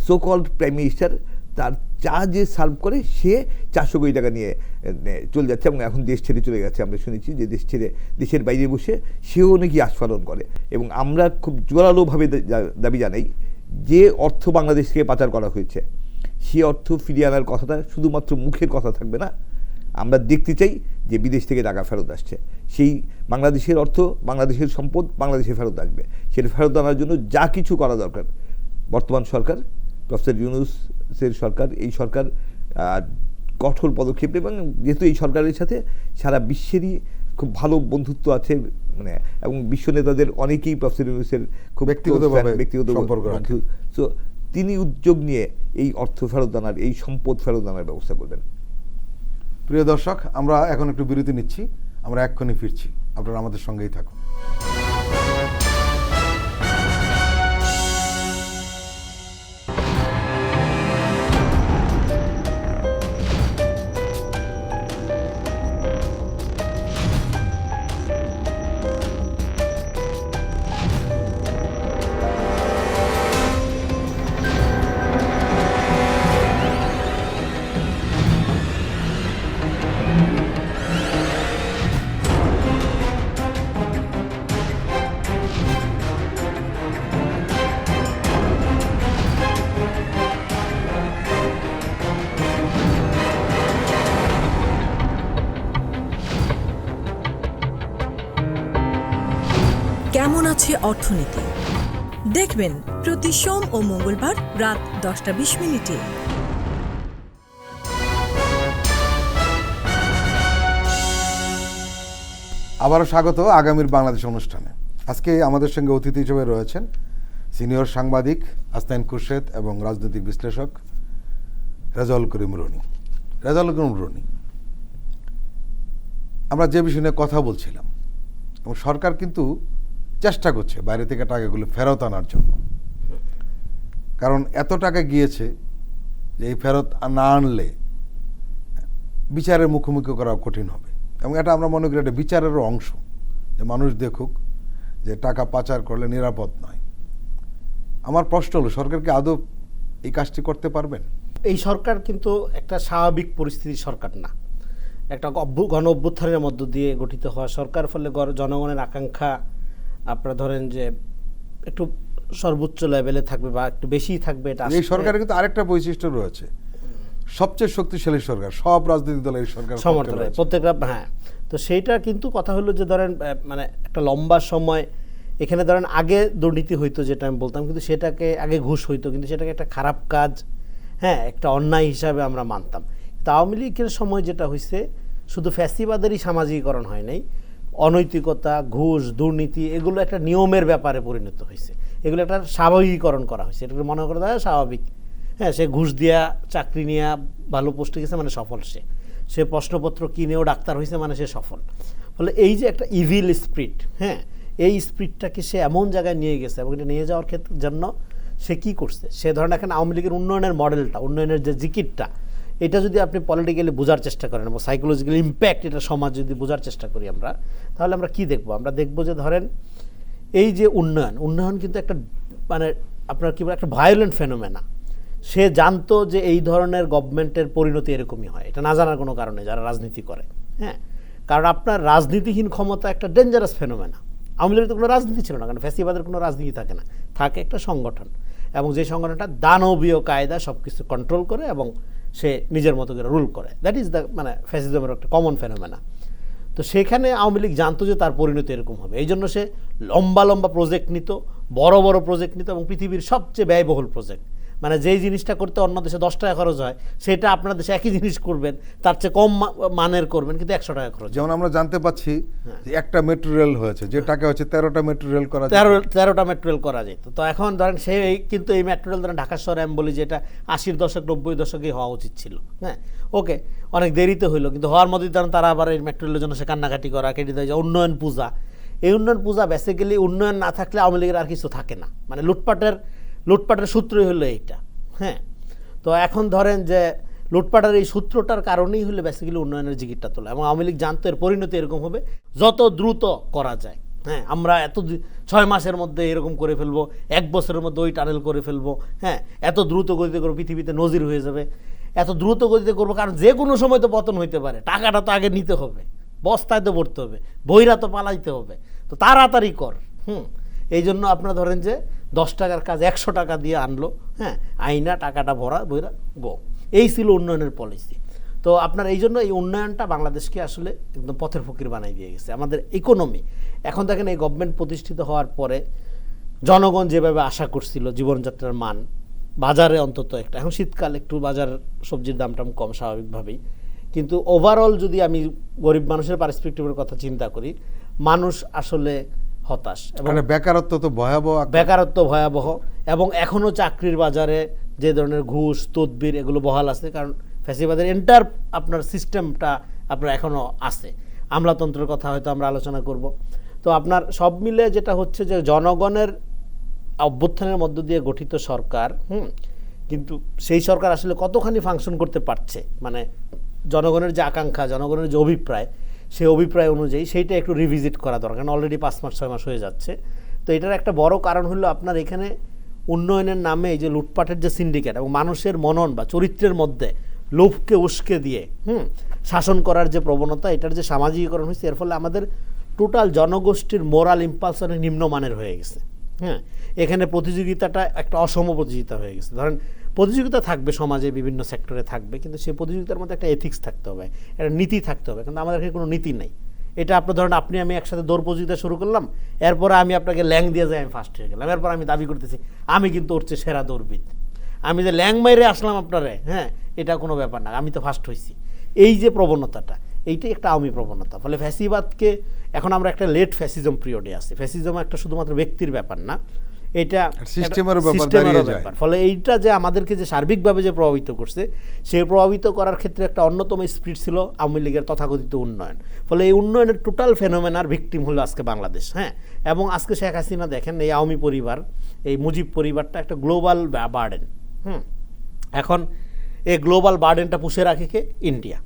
সোকল্ড প্রাইম মিনিস্টার তার চা যে সার্ভ করে সে 400 কোটি টাকা নিয়ে চলে যাচ্ছে, এবং এখন দেশ ছেড়ে চলে গেছে। আমরা শুনেছি যে দেশ ছেড়ে দেশের বাইরে বসে সেও নাকি আস্ফালন করে। এবং আমরা খুব জোরালোভাবে দাবি জানাই যে অর্থ বাংলাদেশ থেকে পাচার করা হয়েছে সে অর্থ ফিরিয়ে আনার কথাটা শুধুমাত্র মুখের কথা থাকবে না, আমরা দেখতে চাই যে বিদেশ থেকে টাকা ফেরত আসছে। সেই বাংলাদেশের অর্থ, বাংলাদেশের সম্পদ বাংলাদেশে ফেরত আসবে। সেটা ফেরত আনার জন্য যা কিছু করা দরকার বর্তমান সরকার, প্রফেসর ইউনূসের সরকার, এই সরকার কঠোর পদক্ষেপ, এবং যেহেতু এই সরকারের সাথে সারা বিশ্বেরই খুব ভালো বন্ধুত্ব আছে, মানে এবং বিশ্ব নেতাদের অনেকেই প্রফেসর ইউনূসের খুব ব্যক্তিগত সম্পর্ক বন্ধু। সো তিনি উদ্যোগ নিয়ে এই অর্থ ফেরত আনার, এই সম্পদ ফেরত আনার ব্যবস্থা করবেন। প্রিয় দর্শক, আমরা এখন একটু বিরতি নিচ্ছি, আমরা এক্ষুনি ফিরছি, আপনারা আমাদের সঙ্গেই থাকুন। কেমন আছে অর্থনীতি দেখবেন প্রতি সোম ও মঙ্গলবার রাত 10:20 আবারও স্বাগত আগামীর বাংলাদেশ অনুষ্ঠানে। আজকে আমাদের সঙ্গে অতিথি হিসেবে রয়েছেন সিনিয়র সাংবাদিক আস্তাইন খুরশেদ এবং রাজনৈতিক বিশ্লেষক রেজাউল করিম রনি। আমরা যে বিষয় নিয়ে কথা বলছিলাম, এবং সরকার কিন্তু চেষ্টা করছে বাইরে থেকে টাকাগুলো ফেরত আনার জন্য, কারণ এত টাকা গিয়েছে যে এই ফেরত না আনলে বিচারের মুখোমুখি করা কঠিন হবে। এবং এটা আমরা মনে করি এটা বিচারেরও অংশ, যে মানুষ দেখুক যে টাকা পাচার করলে নিরাপদ নয়। আমার প্রশ্ন হলো, সরকারকে আদৌ এই কাজটি করতে পারবেন? এই সরকার কিন্তু একটা স্বাভাবিক পরিস্থিতির সরকার না, একটা গণ অভ্যুত্থানের মধ্য দিয়ে গঠিত হওয়া সরকার, ফলে জনগণের আকাঙ্ক্ষা আপনারা ধরেন যে একটু সর্বোচ্চ লেভেলে থাকবে বা একটু বেশিই থাকবে। এটা এই সরকারের কিন্তু আরেকটা বৈশিষ্ট্য রয়েছে, সবচেয়ে শক্তিশালী সরকার, সব রাজনৈতিক দলের এই সরকার সমর্থন প্রত্যেকটা, হ্যাঁ। তো সেইটা কিন্তু কথা হলো যে ধরেন মানে একটা লম্বা সময় এখানে ধরেন আগে দুর্নীতি হইতো, যেটা আমি বলতাম, কিন্তু সেটাকে আগে ঘুষ হইতো, কিন্তু সেটাকে একটা খারাপ কাজ, হ্যাঁ, একটা অন্যায় হিসাবে আমরা মানতাম। তা আওয়ামী লীগের সময় যেটা হয়েছে, শুধু ফ্যাসিবাদেরই সামাজিকীকরণ হয় নাই, অনৈতিকতা, ঘুষ, দুর্নীতি এগুলো একটা নিয়মের ব্যাপারে পরিণত হয়েছে, এগুলো একটা স্বাভাবিকীকরণ করা হয়েছে। এটাকে মনে করা যায় স্বাভাবিক, হ্যাঁ। সে ঘুষ দিয়া চাকরি নিয়ে ভালো পোস্টে গেছে মানে সফল, সে প্রশ্নপত্র কিনেও ডাক্তার হয়েছে মানে সে সফল। ফলে এই যে একটা ইভিল স্পিরিট, হ্যাঁ, এই স্পিরিটটাকে সে এমন জায়গায় নিয়ে গেছে, এবং এটা নিয়ে যাওয়ার ক্ষেত্রে জন্য সে কী করছে, সে ধরেন এখন আওয়ামী লীগের উন্নয়নের মডেলটা, উন্নয়নের যে জিকিরটা, এটা যদি আপনি পলিটিক্যালি বোঝার চেষ্টা করেন এবং সাইকোলজিক্যাল ইম্প্যাক্ট এটা সমাজ যদি বোঝার চেষ্টা করি আমরা, তাহলে আমরা কি দেখব? আমরা দেখব যে ধরেন এই যে উন্নয়ন কিন্তু একটা মানে আপনার কী বলে একটা ভায়োলেন্ট ফেনোমেনা। সে জানতো যে এই ধরনের গভর্নমেন্টের পরিণতি এরকমই হয়, এটা না জানার কোনো কারণে যারা রাজনীতি করে, হ্যাঁ। কারণ আপনার রাজনীতিহীন ক্ষমতা একটা ডেঞ্জারাস ফেনোমেনা। আওয়ামী লীগের তো কোনো রাজনীতি ছিল না, কারণ ফ্যাসিবাদের কোনো রাজনীতি থাকে না, থাকে একটা সংগঠন, এবং যে সংগঠনটা দানবীয় কায়দা সব কিছু কন্ট্রোল করে এবং সে নিজের মতো করে রুল করে। দ্যাট ইজ দ্য মানে ফ্যাসিজমের একটা কমন ফেনোমেনা। তো সেখানে আওয়ামী লীগ জানতো যে তার পরিণতি এরকম হবে, এই জন্য সে লম্বা লম্বা প্রজেক্ট নিত, বড় বড় প্রজেক্ট নিত, এবং পৃথিবীর সবচেয়ে ব্যয়বহুল প্রজেক্ট, মানে যেই জিনিসটা করতে অন্য দেশে 10 টাকা খরচ হয়, সেটা আপনার দেশে একই জিনিস করবেন, তার চেয়ে কম মানের করবেন, কিন্তু 100 টাকা খরচ। যেমন আমরা জানতে পাচ্ছি যে একটা মেট্রো রেল হয়েছে, যে টাকা হচ্ছে 13টা মেট্রো রেল করা, 13টা মেট্রো রেল করা যেত। তো এখন ধরেন কিন্তু এই মেট্রো রেল ধরেন ঢাকা শহরে আমি বলি যে এটা 80-র দশক 90-র দশকেই হওয়া উচিত ছিল, হ্যাঁ। ওকে, অনেক দেরিতে হইলো, কিন্তু হওয়ার মধ্যে ধরেন তারা আবার এই মেট্রো রেলের জন্য সে কান্নাকাটি করা, কেটে দেয় যে উন্নয়ন পূজা। এই উন্নয়ন পূজা বেসিক্যালি উন্নয়ন না থাকলে আওয়ামী লীগের আর কিছু থাকে না, মানে লুটপাটের সূত্রই হলো এইটা, হ্যাঁ। তো এখন ধরেন যে লুটপাটের এই সূত্রটার কারণেই হলে বেসিক্যালি উন্নয়নের জিগিরটা তোলা, এবং আওয়ামী লীগ জানতো এর পরিণতি এরকম হবে, যত দ্রুত করা যায়, হ্যাঁ। আমরা 6 মাসের মধ্যে এরকম করে ফেলবো, 1 বছরের মধ্যে ওই টানেল করে ফেলবো, হ্যাঁ, এত দ্রুত গতিতে করবো, পৃথিবীতে নজির হয়ে যাবে, এত দ্রুত গতিতে করবো, কারণ যে কোনো সময় তো পতন হইতে পারে, টাকাটা তো আগে নিতে হবে, বস্তায় তো ভরতে হবে, বইরা তো পালাইতে হবে, তো তাড়াতাড়ি কর, এই জন্য আপনারা ধরেন যে 10 টাকার কাজ 100 টাকা দিয়ে আনলো, হ্যাঁ, আইনা টাকাটা বইরা গো, এই ছিল উন্নয়নের পলিসি। তো আপনার এই জন্য এই উন্নয়নটা বাংলাদেশকে আসলে একদম পথের ফকির বানাই দিয়ে গেছে। আমাদের ইকোনমি এখন দেখেন এই গভর্নমেন্ট প্রতিষ্ঠিত হওয়ার পরে জনগণ যেভাবে আশা করছিল জীবনযাত্রার মান, বাজারে অন্তত একটা, এখন শীতকাল একটু বাজার সবজির দামটাম কম স্বাভাবিকভাবেই, কিন্তু ওভারঅল যদি আমি গরিব মানুষের পার্সপেক্টিভের কথা চিন্তা করি, মানুষ আসলে হতাশ, এবং বেকারত্ব তো ভয়াবহ, এবং এখনও চাকরির বাজারে যে ধরনের ঘুষ তদবির এগুলো বহাল আছে, কারণ ফ্যাসিবাদের এন্টার আপনার সিস্টেমটা আপনার এখনও আছে। আমলাতন্ত্রের কথা হয়তো আমরা আলোচনা করব। তো আপনার সব মিলে যেটা হচ্ছে যে জনগণের অভ্যুত্থানের মধ্য দিয়ে গঠিত সরকার, কিন্তু সেই সরকার আসলে কতখানি ফাংশন করতে পারছে, মানে জনগণের যে আকাঙ্ক্ষা, জনগণের যে অভিপ্রায়, সেই অভিপ্রায় অনুযায়ী সেইটা একটু রিভিজিট করা দরকার, কারণ অলরেডি 5 মাস 6 মাস হয়ে যাচ্ছে। তো এটার একটা বড় কারণ হলো আপনার এখানে উন্নয়নের নামে এই যে লুটপাটের যে সিন্ডিকেট, এবং মানুষের মনন বা চরিত্রের মধ্যে লোভকে উস্কে দিয়ে শাসন করার যে প্রবণতা, এটার যে সামাজিকীকরণ হয়েছে, এর ফলে আমাদের টোটাল জনগোষ্ঠীর মোরাল ইম্পালস অনেক নিম্নমানের হয়ে গেছে, হ্যাঁ। এখানে প্রতিযোগিতাটা একটা অসম প্রতিযোগিতা হয়ে গেছে। ধরেন প্রতিযোগিতা থাকবে সমাজে, বিভিন্ন সেক্টরে থাকবে, কিন্তু সেই প্রতিযোগিতার মধ্যে একটা এথিক্স থাকতে হবে, একটা নীতি থাকতে হবে, কিন্তু আমাদের এখানে কোনো নীতি নেই। এটা আপনার ধরেন আমি একসাথে দৌড় প্রতিযোগিতা শুরু করলাম, এরপরে আমি আপনাকে ল্যাং দিয়ে যাই আমি ফার্স্ট হয়ে গেলাম, এরপর আমি দাবি করতেছি আমি কিন্তু ওর চেয়ে সেরা দৌড়বিদ, আমি যে ল্যাং মাইরে আসলাম আপনারে, হ্যাঁ, এটা কোনো ব্যাপার না, আমি তো ফার্স্ট হয়েছি। এই যে প্রবণতাটা, এইটাই একটা আওয়ামী প্রবণতা। ফলে ফ্যাসিবাদকে এখন আমরা একটা লেট ফ্যাসিজম পিরিয়ডে আছি। ফ্যাসিজম একটা শুধুমাত্র ব্যক্তির ব্যাপার না, এটা সিস্টেমেরও ব্যাপার। ফলে এইটা যে আমাদেরকে যে সার্বিকভাবে যে প্রভাবিত করছে, সেই প্রভাবিত করার ক্ষেত্রে একটা অন্যতম স্পিরিট ছিল আওয়ামী লীগের তথাকথিত উন্নয়ন। ফলে এই উন্নয়নের টোটাল ফেনোমেনার ভিকটিম হলো আজকে বাংলাদেশ, হ্যাঁ। এবং আজকে শেখ হাসিনা দেখেন, এই আওয়ামী পরিবার, এই মুজিব পরিবারটা একটা গ্লোবাল বার্ডেন, এখন এই গ্লোবাল বার্ডেনটা পুষে রাখে কে? ইন্ডিয়া।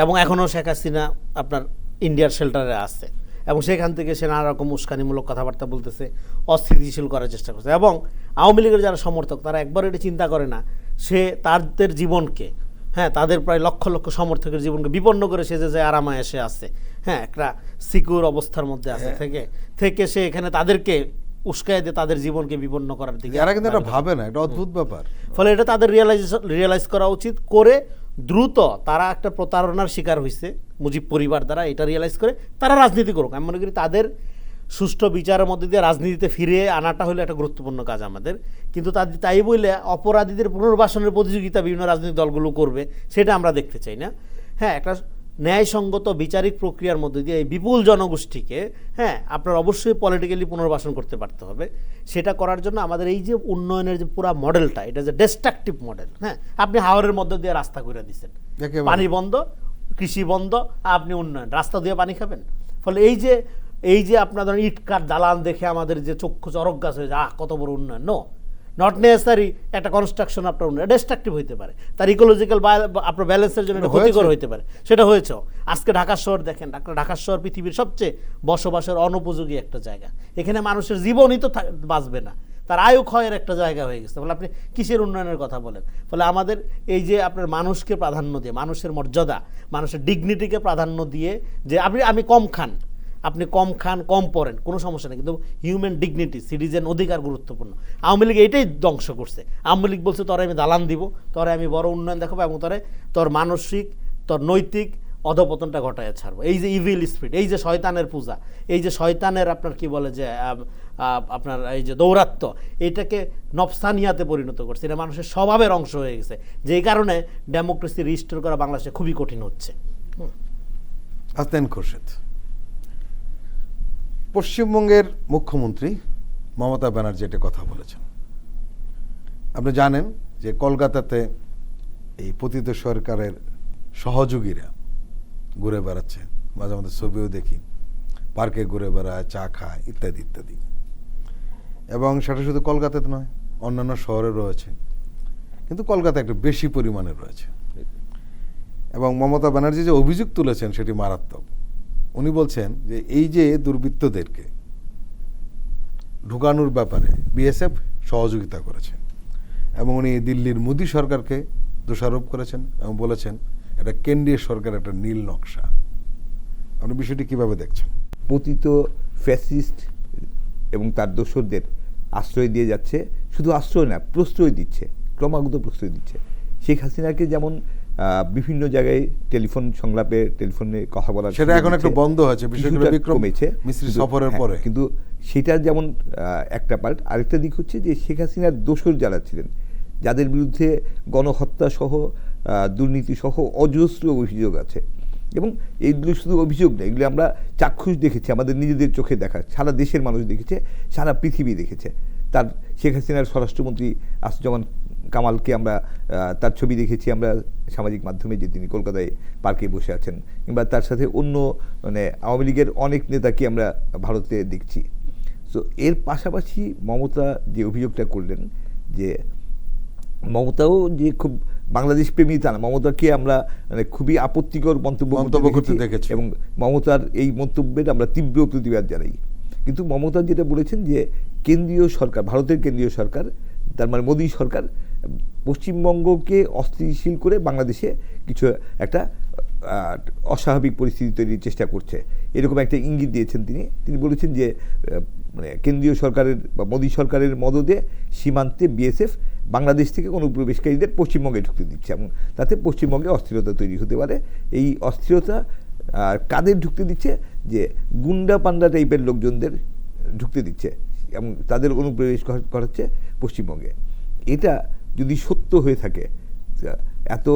এবং এখনও শেখ হাসিনা আপনার ইন্ডিয়ার শেল্টারে আছে, এবং সেখান থেকে সে নানা রকম উস্কানিমূলক কথাবার্তা বলতেছে, অস্থিতিশীল করার চেষ্টা করছে। এবং আওয়ামী লীগের যারা সমর্থক তারা একবার এটা চিন্তা করে না সে তাদের জীবনকে, হ্যাঁ তাদের প্রায় লক্ষ লক্ষ সমর্থকের জীবনকে বিপন্ন করে সে যে আরামায় এসে আছে, হ্যাঁ একটা সিকিউর অবস্থার মধ্যে আছে থেকে সে এখানে তাদেরকে উস্কায় দিয়ে তাদের জীবনকে বিপন্ন করার দিকে এরা কিন্তু এটা ভাবে না, এটা অদ্ভুত ব্যাপার। ফলে এটা তাদের রিয়েলাইজ করা উচিত, করে দ্রুত তারা একটা প্রতারণার শিকার হয়েছে মুজিব পরিবার দ্বারা, এটা রিয়েলাইজ করে তারা রাজনীতি করুক। আমি মনে করি তাদের সুষ্ঠু বিচারের মধ্যে দিয়ে রাজনীতিতে ফিরিয়ে আনাটা হলো একটা গুরুত্বপূর্ণ কাজ আমাদের। কিন্তু তাই বলে অপরাধীদের পুনর্বাসনের প্রতিযোগিতা বিভিন্ন রাজনৈতিক দলগুলো করবে সেটা আমরা দেখতে চাই না। হ্যাঁ একটা ন্যায়সঙ্গত বিচারিক প্রক্রিয়ার মধ্যে দিয়ে এই বিপুল জনগোষ্ঠীকে হ্যাঁ আপনার অবশ্যই পলিটিক্যালি পুনর্বাসন করতে পারতে হবে। সেটা করার জন্য আমাদের এই যে উন্নয়নের যে পুরো মডেলটা, এটা যে ডিস্ট্রাকটিভ মডেল, হ্যাঁ আপনি হাওরের মধ্যে দিয়ে রাস্তা করে দিচ্ছেন, পানি বন্ধ, কৃষি বন্ধ, আপনি উন্নয়ন, রাস্তা দিয়ে পানি খাবেন। ফলে এই যে আপনার ধরেন ইটকাট দালান দেখে আমাদের যে চক্ষু চরক গাছ হয়ে যায় কত বড় উন্নয়ন, নট নেসেসারি একটা কনস্ট্রাকশন আপনার উন্নয়ন ডিস্ট্রাকটিভ হইতে পারে, তার ইকোলজিক্যাল আপনার ব্যালেন্সের জন্য এটা ক্ষতিকর হইতে পারে, সেটা হয়েছেও। আজকে ঢাকা শহর দেখেন, ঢাকা শহর পৃথিবীর সবচেয়ে বসবাসের অনুপযোগী একটা জায়গা, এখানে মানুষের জীবনই তো বাঁচবে না, তার আয়ু ক্ষয়ের একটা জায়গা হয়ে গেছে। ফলে আপনি কিসের উন্নয়নের কথা বলেন? ফলে আমাদের এই যে আপনার মানুষকে প্রাধান্য দিয়ে, মানুষের মর্যাদা, মানুষের ডিগনিটিকে প্রাধান্য দিয়ে, যে আমি কম খান, আপনি কম খান কম পড়েন কোনো সমস্যা নেই, কিন্তু হিউম্যান ডিগনিটি, সিটিজেন অধিকার গুরুত্বপূর্ণ। আওয়ামী লীগ এইটাই ধ্বংস করছে। আওয়ামী লীগ বলছে তোরে আমি দালান দিব, তোরে আমি বড় উন্নয়ন দেখাবো এবং তোর মানসিক, তোর নৈতিক অধপতনটা ঘটায় ছাড়বো। এই যে ইভিল স্পিরিট, এই যে শয়তানের পূজা, এই যে শয়তানের আপনার কি বলে যে আপনার এই যে দৌরাত্ম্য, এটাকে নফসানিয়াতে পরিণত করছে, এটা মানুষের স্বভাবের অংশ হয়ে গেছে, যেই কারণে ডেমোক্রেসি রিস্টোর করা বাংলাদেশে খুবই কঠিন হচ্ছে। হাসনাইন খোরশেদ, পশ্চিমবঙ্গের মুখ্যমন্ত্রী মমতা ব্যানার্জি একটা কথা বলেছেন। আপনি জানেন যে কলকাতাতে এই পতিত সরকারের সহযোগীরা ঘুরে বেড়াচ্ছে, মাঝে মাঝে ছবিও দেখি, পার্কে ঘুরে বেড়ায়, চা খায়, ইত্যাদি ইত্যাদি। এবং সেটা শুধু কলকাতাতে নয়, অন্যান্য শহরে রয়েছে, কিন্তু কলকাতা একটু বেশি পরিমাণে রয়েছে। এবং মমতা ব্যানার্জি যে অভিযোগ তুলেছেন সেটি মারাত্মক। উনি বলছেন যে এই যে দুর্বৃত্তদেরকে ঢুকানোর ব্যাপারে বিএসএফ সহযোগিতা করেছে, এবং উনি দিল্লির মোদী সরকারকে দোষারোপ করেছেন এবং বলেছেন এটা কেন্দ্রীয় সরকার একটা নীল নকশা। আপনি বিষয়টি কিভাবে দেখছেন? পতিত ফ্যাসিস্ট এবং তার দোসরদের আশ্রয় দিয়ে যাচ্ছে, শুধু আশ্রয় না, প্রশ্রয় দিচ্ছে, ক্রমাগত প্রশ্রয় দিচ্ছে। শেখ হাসিনাকে যেমন বিভিন্ন জায়গায় টেলিফোন সংলাপে, টেলিফোনে কথা বলার, সেটা এখন একটু বন্ধ হয়েছে, বিশেষ করে বিক্রম মিস্ত্রি সফরের পরে, কিন্তু সেটা যেমন একটা পার্ট। আরেকটা দিক হচ্ছে যে শেখ হাসিনার দোসর যারা ছিলেন, যাদের বিরুদ্ধে গণহত্যা সহ দুর্নীতি সহ অজস্র অভিযোগ আছে, এবং এইগুলো শুধু অভিযোগ নেই, এগুলো আমরা চাক্ষুষ দেখেছি, আমাদের নিজেদের চোখে দেখা, সারা দেশের মানুষ দেখেছে, সারা পৃথিবী দেখেছে। তার শেখ হাসিনার স্বরাষ্ট্রমন্ত্রী আসুজ্জামান কামালকে আমরা তার ছবি দেখেছি আমরা সামাজিক মাধ্যমে, যে তিনি কলকাতায় পার্কে বসে আছেন, কিংবা তার সাথে অন্য মানে আওয়ামী লীগের অনেক নেতাকে আমরা ভারতে দেখছি। সো এর পাশাপাশি মমতা যে অভিযোগটা করলেন, যে মমতাও যে খুব বাংলাদেশ প্রেমী তা না, মমতাকে আমরা মানে খুবই আপত্তিকর মন্তব্য করতে দেখেছি, এবং মমতার এই মন্তব্যের আমরা তীব্র প্রতিবাদ জানাই। কিন্তু মমতা যেটা বলেছেন যে কেন্দ্রীয় সরকার, ভারতের কেন্দ্রীয় সরকার, তার মানে মোদী সরকার পশ্চিমবঙ্গকে অস্থিতিশীল করে বাংলাদেশে কিছু একটা অস্বাভাবিক পরিস্থিতি তৈরির চেষ্টা করছে, এরকম একটা ইঙ্গিত দিয়েছেন তিনি বলেছেন যে মানে কেন্দ্রীয় সরকারের বা মোদী সরকারের মদদে সীমান্তে বিএসএফ বাংলাদেশ থেকে অনুপ্রবেশকারীদের পশ্চিমবঙ্গে ঢুকতে দিচ্ছে, এবং তাতে পশ্চিমবঙ্গে অস্থিরতা তৈরি হতে পারে। এই অস্থিরতা কাদের ঢুকতে দিচ্ছে? যে গুন্ডা পান্ডা টাইপের লোকজনদের ঢুকতে দিচ্ছে, এবং তাদের অনুপ্রবেশ করাচ্ছে পশ্চিমবঙ্গে। এটা যদি সত্য হয়ে থাকে, এত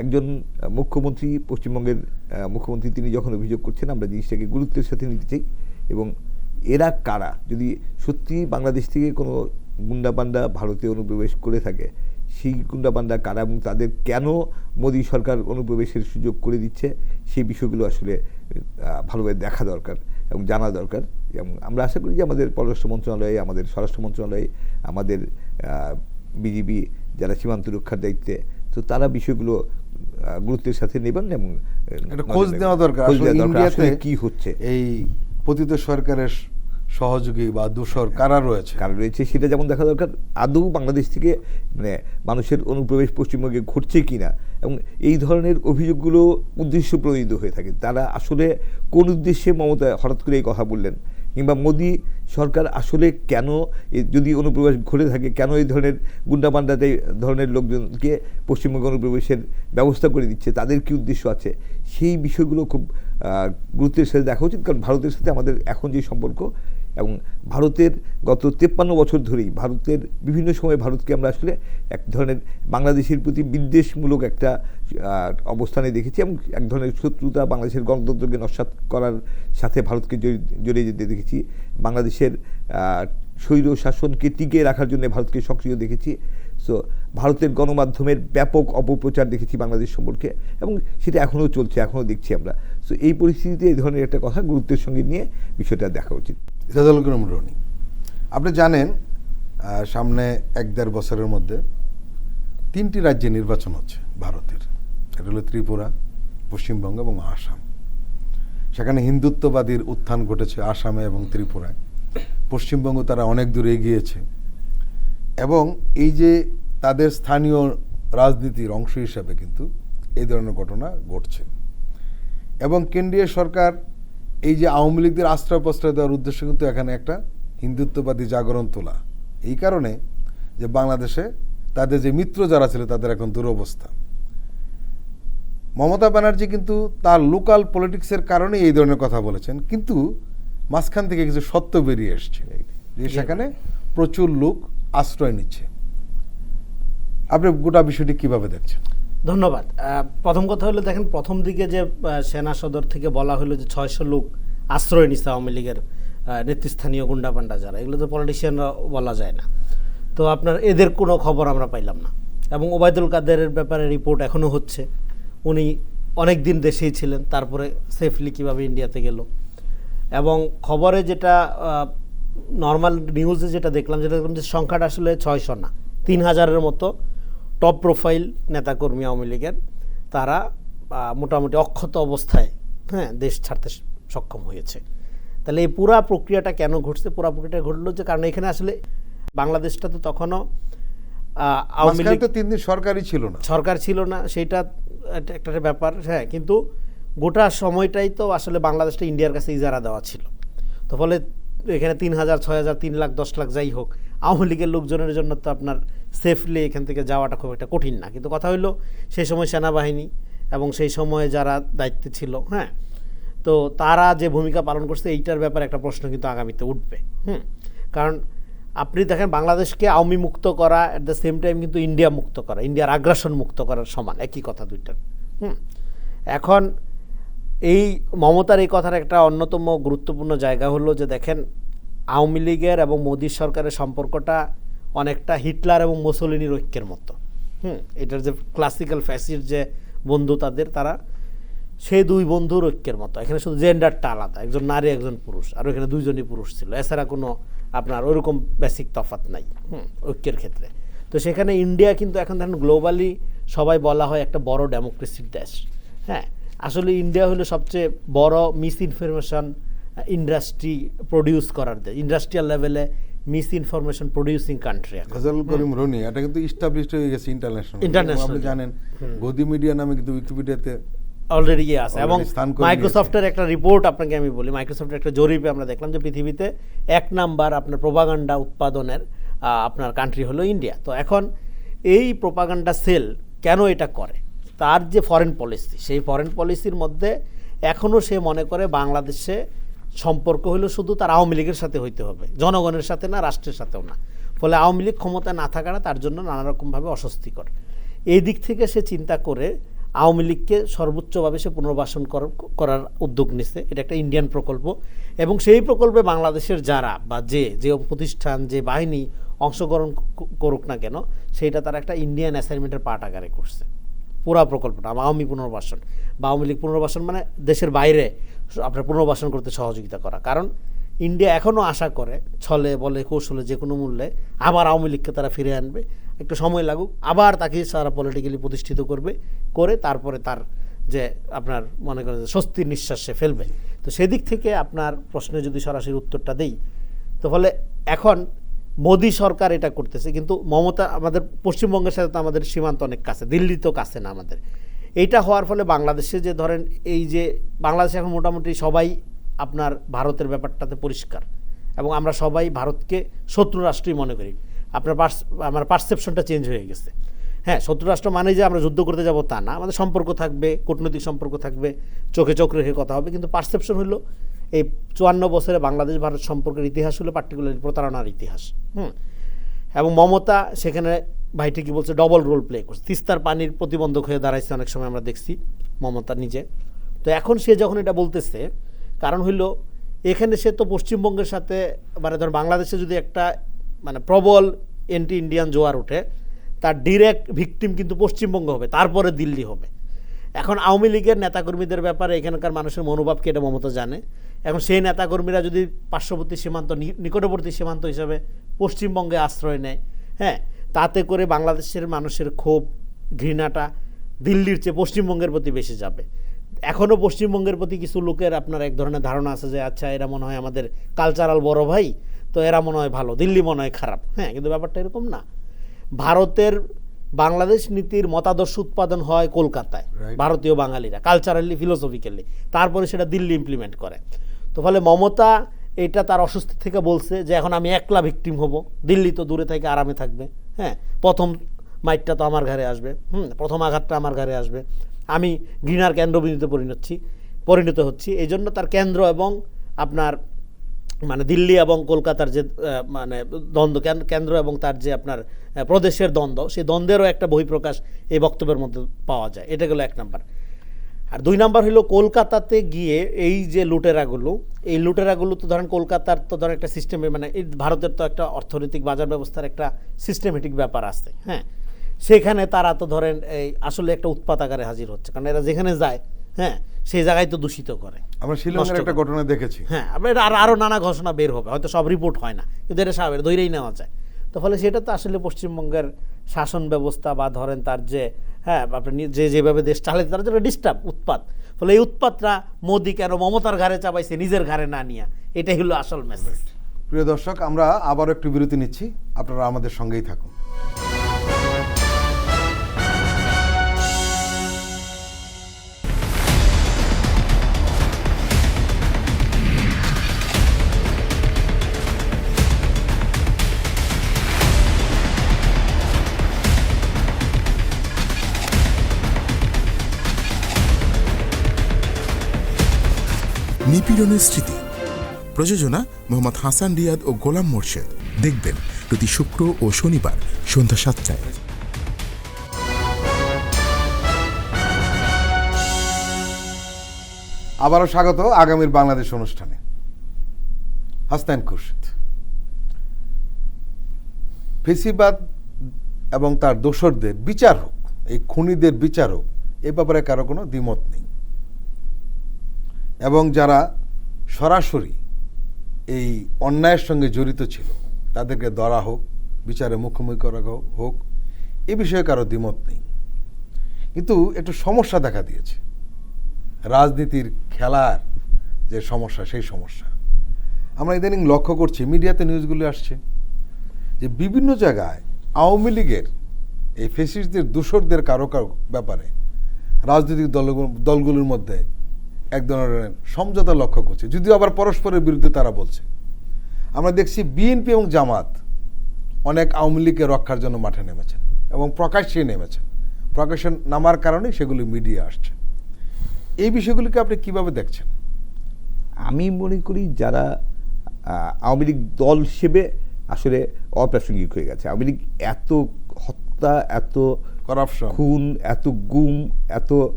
একজন মুখ্যমন্ত্রী, পশ্চিমবঙ্গের মুখ্যমন্ত্রী, তিনি যখন অভিযোগ করছেন, আমরা জিনিসটাকে গুরুত্বের সাথে নিতে চাই। এবং এরা কারা? যদি সত্যি বাংলাদেশ থেকে কোনো গুন্ডাপান্ডা ভারতে অনুপ্রবেশ করে থাকে, সেই গুন্ডাপান্ডা কারা এবং তাদের কেন মোদী সরকার অনুপ্রবেশের সুযোগ করে দিচ্ছে, সেই বিষয়গুলো আসলে ভালোভাবে দেখা দরকার এবং জানা দরকার। এবং আমরা আশা করি যে আমাদের পররাষ্ট্র মন্ত্রণালয়ে, আমাদের স্বরাষ্ট্র মন্ত্রণালয়ে, আমাদের বিজিবি যারা সীমান্ত রক্ষার দায়িত্বে, তো তারা বিষয়গুলো গুরুত্বের সাথে নেবেন এবং খোঁজ নেওয়া দরকার কি হচ্ছে। এই পতিত সরকারের সহযোগী বা দূষর কারা রয়েছে? কারণ রয়েছে সেটা যেমন দেখা দরকার, আদৌ বাংলাদেশ থেকে মানে মানুষের অনুপ্রবেশ পশ্চিমবঙ্গে ঘটছে কিনা, এবং এই ধরনের অভিযোগগুলো উদ্দেশ্য প্রণোদিত হয়ে থাকে। তারা আসলে কোন উদ্দেশ্যে মমতা হঠাৎ করে এই কথা বললেন, কিংবা মোদি সরকার আসলে কেন যদি অনুপ্রবেশ ঘটে থাকে কেন এই ধরনের গুন্ডাপান্ডাতে ধরনের লোকজনকে পশ্চিমবঙ্গে অনুপ্রবেশের ব্যবস্থা করে দিচ্ছে, তাদের কি উদ্দেশ্য আছে, সেই বিষয়গুলো খুব গুরুত্বের সাথে দেখা উচিত। কারণ ভারতের সাথে আমাদের এখন যে সম্পর্ক, এবং ভারতের গত 53 বছর ধরেই ভারতের বিভিন্ন সময় ভারতকে আমরা আসলে এক ধরনের বাংলাদেশের প্রতি বিদ্বেষমূলক একটা অবস্থানে দেখেছি, এবং এক ধরনের শত্রুতা বাংলাদেশের গণতন্ত্রকে নস্যাৎ করার সাথে ভারতকে জড়িয়ে যেতে দেখেছি। বাংলাদেশের স্বৈর শাসনকে টিকিয়ে রাখার জন্য ভারতকে সক্রিয় দেখেছি। সো ভারতের গণমাধ্যমের ব্যাপক অপপ্রচার দেখেছি বাংলাদেশ সম্পর্কে, এবং সেটা এখনও চলছে, এখনও দেখছি আমরা। সো এই পরিস্থিতিতে এই ধরনের একটা কথা গুরুত্বের সঙ্গে নিয়ে বিষয়টা দেখা উচিত। রেজাউল করিম রনি, আপনি জানেন সামনে 1-1.5 বছরের মধ্যে 3টি রাজ্যে নির্বাচন হচ্ছে ভারতের। এটা হলো ত্রিপুরা, পশ্চিমবঙ্গ এবং আসাম। সেখানে হিন্দুত্ববাদীর উত্থান ঘটেছে আসামে এবং ত্রিপুরায়। পশ্চিমবঙ্গ তারা অনেক দূর এগিয়েছে, এবং এই যে তাদের স্থানীয় রাজনীতির অংশ হিসাবে কিন্তু এই ধরনের ঘটনা ঘটছে। এবং কেন্দ্রীয় সরকার এই যে আওয়ামী লীগদের আশ্রয় প্রশ্রয় দেওয়ার উদ্দেশ্য কিন্তু এখানে একটা হিন্দুত্ববাদী জাগরণ তোলা, এই কারণে যে বাংলাদেশে তাদের যে মিত্র যারা ছিল তাদের এখন দুরবস্থা। মমতা ব্যানার্জি কিন্তু তার লোকাল পলিটিক্সের কারণে এই ধরনের কথা বলেছেন, কিন্তু মাঝখান থেকে কিছু সত্য বেরিয়ে এসছে যে সেখানে প্রচুর লোক আশ্রয় নিচ্ছে। আপনি গোটা বিষয়টি কিভাবে দেখছেন? ধন্যবাদ। প্রথম কথা হলো, দেখেন প্রথম দিকে যে সেনা সদর থেকে বলা হলো যে 600 লোক আশ্রয় নিচ্ছে আওয়ামী লীগের নেতৃস্থানীয় গুন্ডাপান্ডা যারা, এগুলো তো পলিটিশিয়ানরা বলা যায় না। তো আপনার এদের কোনো খবর আমরা পাইলাম না। এবং ওবায়দুল কাদেরের ব্যাপারে রিপোর্ট এখনও হচ্ছে, উনি অনেক দিন দেশেই ছিলেন, তারপরে সেফলি কীভাবে ইন্ডিয়াতে গেল। এবং খবরে যেটা নর্মাল নিউজে যেটা দেখলাম যে সংখ্যাটা আসলে 600 না, 3000-এর মতো টপ প্রোফাইল নেতাকর্মী আওয়ামী লীগের, তারা মোটামুটি অক্ষত অবস্থায় দেশ ছাড়তে সক্ষম হয়েছে। তাহলে এই পুরা প্রক্রিয়াটা কেন ঘটছে? পুরা প্রক্রিয়াটা ঘটলো যে কারণ এখানে আসলে বাংলাদেশটা তো তখনও আওয়ামী লীগ 3 দিন সরকারই ছিল না, সরকার ছিল না, সেইটা একটা ব্যাপার। হ্যাঁ, কিন্তু গোটা সময়টাই তো আসলে বাংলাদেশটা ইন্ডিয়ার কাছে ইজারা দেওয়া ছিল। তো ফলে এখানে 3000, 6000, 3 লাখ, 10 লাখ যাই হোক, আওয়ামী লীগের লোকজনের জন্য তো আপনার সেফলি এখান থেকে যাওয়াটা খুব একটা কঠিন না। কিন্তু কথা হইলো সেই সময় সেনাবাহিনী এবং সেই সময়ে যারা দায়িত্বে ছিল, হ্যাঁ, তো তারা যে ভূমিকা পালন করছে এইটার ব্যাপারে একটা প্রশ্ন কিন্তু আগামীতে উঠবে। কারণ আপনি দেখেন বাংলাদেশকে আওয়ামী মুক্ত করা অ্যাট দ্য সেম টাইম কিন্তু ইন্ডিয়া মুক্ত করা, ইন্ডিয়ার আগ্রাসন মুক্ত করার সমান, একই কথা দুইটার। এখন এই মমতার এই কথার একটা অন্যতম গুরুত্বপূর্ণ জায়গা হলো যে দেখেন আওয়ামী লীগের এবং মোদী সরকারের সম্পর্কটা অনেকটা হিটলার এবং মুসোলিনির ঐক্যের মতো। এটার যে ক্লাসিক্যাল ফ্যাসিস্ট যে বন্ধু তারা সেই দুই বন্ধুর ঐক্যের মতো। এখানে শুধু জেন্ডারটা আলাদা, একজন নারী একজন পুরুষ, আর ওইখানে দুইজনই পুরুষ ছিল, এছাড়া কোনো আপনার ওইরকম বেসিক তফাৎ নাই ঐক্যের ক্ষেত্রে। তো সেখানে ইন্ডিয়া কিন্তু এখন দেখেন গ্লোবালি সবাই বলা হয় একটা বড় ডেমোক্রেসির দেশ। হ্যাঁ, আসলে ইন্ডিয়া হলো সবচেয়ে বড় মিস ইনফরমেশন ইন্ডাস্ট্রি প্রডিউস করার দেশ, ইন্ডাস্ট্রিয়াল লেভেলে miss information producing country. Rezaul Karim Roni, এটা কিন্তু ইস্টাবলিশড হয়ে গেছে ইন্টারন্যাশনাল। আপনি জানেন গদি মিডিয়া নামে কিন্তু উইকিপিডিয়াতে অলরেডি আছে। এবং মাইক্রোসফটের একটা রিপোর্ট আপনাকে আমি বলি, মাইক্রোসফটের একটা জরিপে আমরা দেখলাম যে পৃথিবীতে 1 নাম্বার আপনার প্রোপাগান্ডা উৎপাদনের আপনার কান্ট্রি হলো ইন্ডিয়া। তো এখন এই প্রোপাগান্ডা সেল কেন এটা করে, তার যে ফরেন পলিসি, সেই ফরেন পলিসির মধ্যে এখনও সে মনে করে বাংলাদেশে সম্পর্ক হলো শুধু তার আওয়ামী লীগের সাথে হইতে হবে, জনগণের সাথে না, রাষ্ট্রের সাথেও না। ফলে আওয়ামী লীগ ক্ষমতায় না থাকাটা তার জন্য নানারকমভাবে অস্বস্তিকর। এই দিক থেকে সে চিন্তা করে আওয়ামী লীগকে সর্বোচ্চভাবে সে পুনর্বাসন করার উদ্যোগ নিচ্ছে। এটা একটা ইন্ডিয়ান প্রকল্প, এবং সেই প্রকল্পে বাংলাদেশের যারা বা যে প্রতিষ্ঠান, যে বাহিনী অংশগ্রহণ করুক না কেন, সেইটা তারা একটা ইন্ডিয়ান অ্যাসাইনমেন্টের পার্ট আকারে করছে পুরা প্রকল্পটা। আওয়ামী পুনর্বাসন বা আওয়ামী লীগ পুনর্বাসন মানে দেশের বাইরে আপনার পুনর্বাসন করতে সহযোগিতা করা। কারণ ইন্ডিয়া এখনও আশা করে ছলে বলে কৌশলে যে কোনো মূল্যে আবার আওয়ামী লীগকে তারা ফিরে আনবে, একটু সময় লাগুক, আবার তাকে তারা পলিটিক্যালি প্রতিষ্ঠিত করে তারপরে তার যে আপনার মনে করেন স্বস্তির নিঃশ্বাস সে ফেলবে। তো সেদিক থেকে আপনার প্রশ্নে যদি সরাসরি উত্তরটা দেই, তো ফলে এখন মোদি সরকার এটা করতেছে, কিন্তু মমতা আমাদের পশ্চিমবঙ্গের সাথে তো আমাদের সীমান্ত অনেক কাছে, দিল্লি তো কাছে না আমাদের। এইটা হওয়ার ফলে বাংলাদেশে যে ধরেন এই যে বাংলাদেশে এখন মোটামুটি সবাই আপনার ভারতের ব্যাপারটাতে পরিষ্কার, এবং আমরা সবাই ভারতকে শত্রু রাষ্ট্রই মনে করি। আপনার আমার পারসেপশনটা চেঞ্জ হয়ে গেছে। হ্যাঁ, শত্রু রাষ্ট্র মানে যে আমরা যুদ্ধ করতে যাব তা না, আমাদের সম্পর্ক থাকবে, কূটনৈতিক সম্পর্ক থাকবে, চোখে চোখ রেখে কথা হবে, কিন্তু পারসেপশন হলো এই 54 বছরে বাংলাদেশ ভারত সম্পর্কের ইতিহাস হলো পার্টিকুলারলি প্রতারণার ইতিহাস। এবং মমতা সেখানে ভাই ঠিকই বলছে, ডবল রোল প্লে করছে, তিস্তার পানির প্রতিবন্ধক হয়ে দাঁড়াইছে অনেক সময় আমরা দেখছি মমতা নিজে। তো এখন সে যখন এটা বলতেছে, কারণ হইল এখানে সে তো পশ্চিমবঙ্গের সাথে মানে ধর বাংলাদেশে যদি একটা মানে প্রবল এন্টি ইন্ডিয়ান জোয়ার ওঠে, তার ডিরেক্ট ভিকটিম কিন্তু পশ্চিমবঙ্গ হবে, তারপরে দিল্লি হবে। এখন আওয়ামী লীগের নেতাকর্মীদের ব্যাপারে এখানকার মানুষের মনোভাবকে এটা মমতা জানে। এখন সেই নেতাকর্মীরা যদি পার্শ্ববর্তী সীমান্ত নিকটবর্তী সীমান্ত হিসাবে পশ্চিমবঙ্গে আশ্রয় নেয়, হ্যাঁ, তাতে করে বাংলাদেশের মানুষের ক্ষোভ ঘৃণাটা দিল্লির চেয়ে পশ্চিমবঙ্গের প্রতি বেশি যাবে। এখনও পশ্চিমবঙ্গের প্রতি কিছু লোকের আপনার এক ধরনের ধারণা আছে যে আচ্ছা এরা মনে হয় আমাদের কালচারাল বড় ভাই, তো এরা মনে হয় ভালো, দিল্লি মনে হয় খারাপ। হ্যাঁ, কিন্তু ব্যাপারটা এরকম না। ভারতের বাংলাদেশ নীতির মতাদর্শ উৎপাদন হয় কলকাতায়, ভারতীয় বাঙালিরা কালচারালি ফিলোসফিক্যালি, তারপরে সেটা দিল্লি ইমপ্লিমেন্ট করে। তো ফলে মমতা এটা তার অস্বস্তি থেকে বলছে যে এখন আমি একলা ভিকটিম হব, দিল্লি তো দূরে থেকে আরামে থাকবে। হ্যাঁ, প্রথম মাইটটা তো আমার ঘরে আসবে, প্রথম আঘাতটা আমার ঘরে আসবে, আমি ঘৃণার কেন্দ্রবিন্দুতে পরিণত হচ্ছি। এই জন্য তার কেন্দ্র এবং আপনার মানে দিল্লি এবং কলকাতার যে মানে দ্বন্দ্ব, কেন্দ্র এবং তার যে আপনার প্রদেশের দ্বন্দ্ব, সেই দ্বন্দ্বেরও একটা বহিঃপ্রকাশ এই বক্তব্যের মধ্যে পাওয়া যায়। এটা গেলো 1 নাম্বার। আর 2 নাম্বার হলো কলকাতাতে গিয়ে এই যে লুটেরাগুলো তো ধরেন কলকাতার তো ধরেন একটা সিস্টেমে মানে এই ভারতের তো একটা অর্থনৈতিক বাজার ব্যবস্থার একটা সিস্টেমেটিক ব্যাপার আছে। হ্যাঁ, সেখানে তারা তো ধরেন এই আসলে একটা উৎপাত আকারে হাজির হচ্ছে, কারণ এরা যেখানে যায়, হ্যাঁ, সেই জায়গায় তো দূষিত করে। আমরা শিলংয়ের একটা ঘটনা দেখেছি। হ্যাঁ, আরও নানা ঘোষণা বের হবে, হয়তো সব রিপোর্ট হয় না, কিন্তু এটা স্বাভাবিক, ধরেই নেওয়া যায়। তো ফলে সেটা তো আসলে পশ্চিমবঙ্গের শাসন ব্যবস্থা বা ধরেন তার যে হ্যাঁ আপনি যেভাবে দেশ চালাতে তার জন্য ডিস্টার্ব উৎপাত। ফলে এই উৎপাতটা মোদি কেন মমতার ঘাড়ে চাপাইছে, নিজের ঘাড়ে না নিয়ে, এটাই হলো আসল মেসেজ। প্রিয় দর্শক, আমরা আবারও একটু বিরতি নিচ্ছি, আপনারা আমাদের সঙ্গেই থাকুন। নিপীড়নের স্মৃতি, প্রযোজনা মোহাম্মদ হাসান রিয়াদ ও গোলাম মোর্শেদ। দেখবেন প্রতি শুক্র ও শনিবার সন্ধ্যা 7টায়। আবারও স্বাগত আগামীর বাংলাদেশ অনুষ্ঠানে। হাসনাইন খুরশিদ, ফেসিবাদ এবং তার দোসরদের বিচার হোক, এই খুনিদের বিচার হোক, এ ব্যাপারে কারো কোনো দ্বিমত নেই। এবং যারা সরাসরি এই অন্যায়ের সঙ্গে জড়িত ছিল তাদেরকে ধরা হোক, বিচারে মুখোমুখি করা হোক, এ বিষয়ে কারো দ্বিমত নেই। কিন্তু একটু সমস্যা দেখা দিয়েছে, রাজনীতির খেলার যে সমস্যা, সেই সমস্যা আমরা ইদানিং লক্ষ্য করছি, মিডিয়াতে নিউজগুলো আসছে যে বিভিন্ন জায়গায় আওয়ামী লীগের এই ফ্যাসিস্টদের দোসরদের কারো ব্যাপারে রাজনৈতিক দলগুলোর মধ্যে এক ধরনের সমঝোতা লক্ষ্য করছে, যদিও আবার পরস্পরের বিরুদ্ধে তারা বলছে। আমরা দেখছি বিএনপি এবং জামাত অনেক আওয়ামী লীগকে রক্ষার জন্য মাঠে নেমেছেন এবং প্রকাশ্যে নেমেছেন। প্রকাশ্যে নামার কারণে সেগুলি মিডিয়া আসছে। এই বিষয়গুলিকে আপনি কিভাবে দেখছেন? আমি মনে করি যারা আওয়ামী লীগ দল হিসেবে আসলে অপ্রাসঙ্গিক হয়ে গেছে। আওয়ামী লীগ এত হত্যা, এত করাপশন, খুন, এত গুম, এত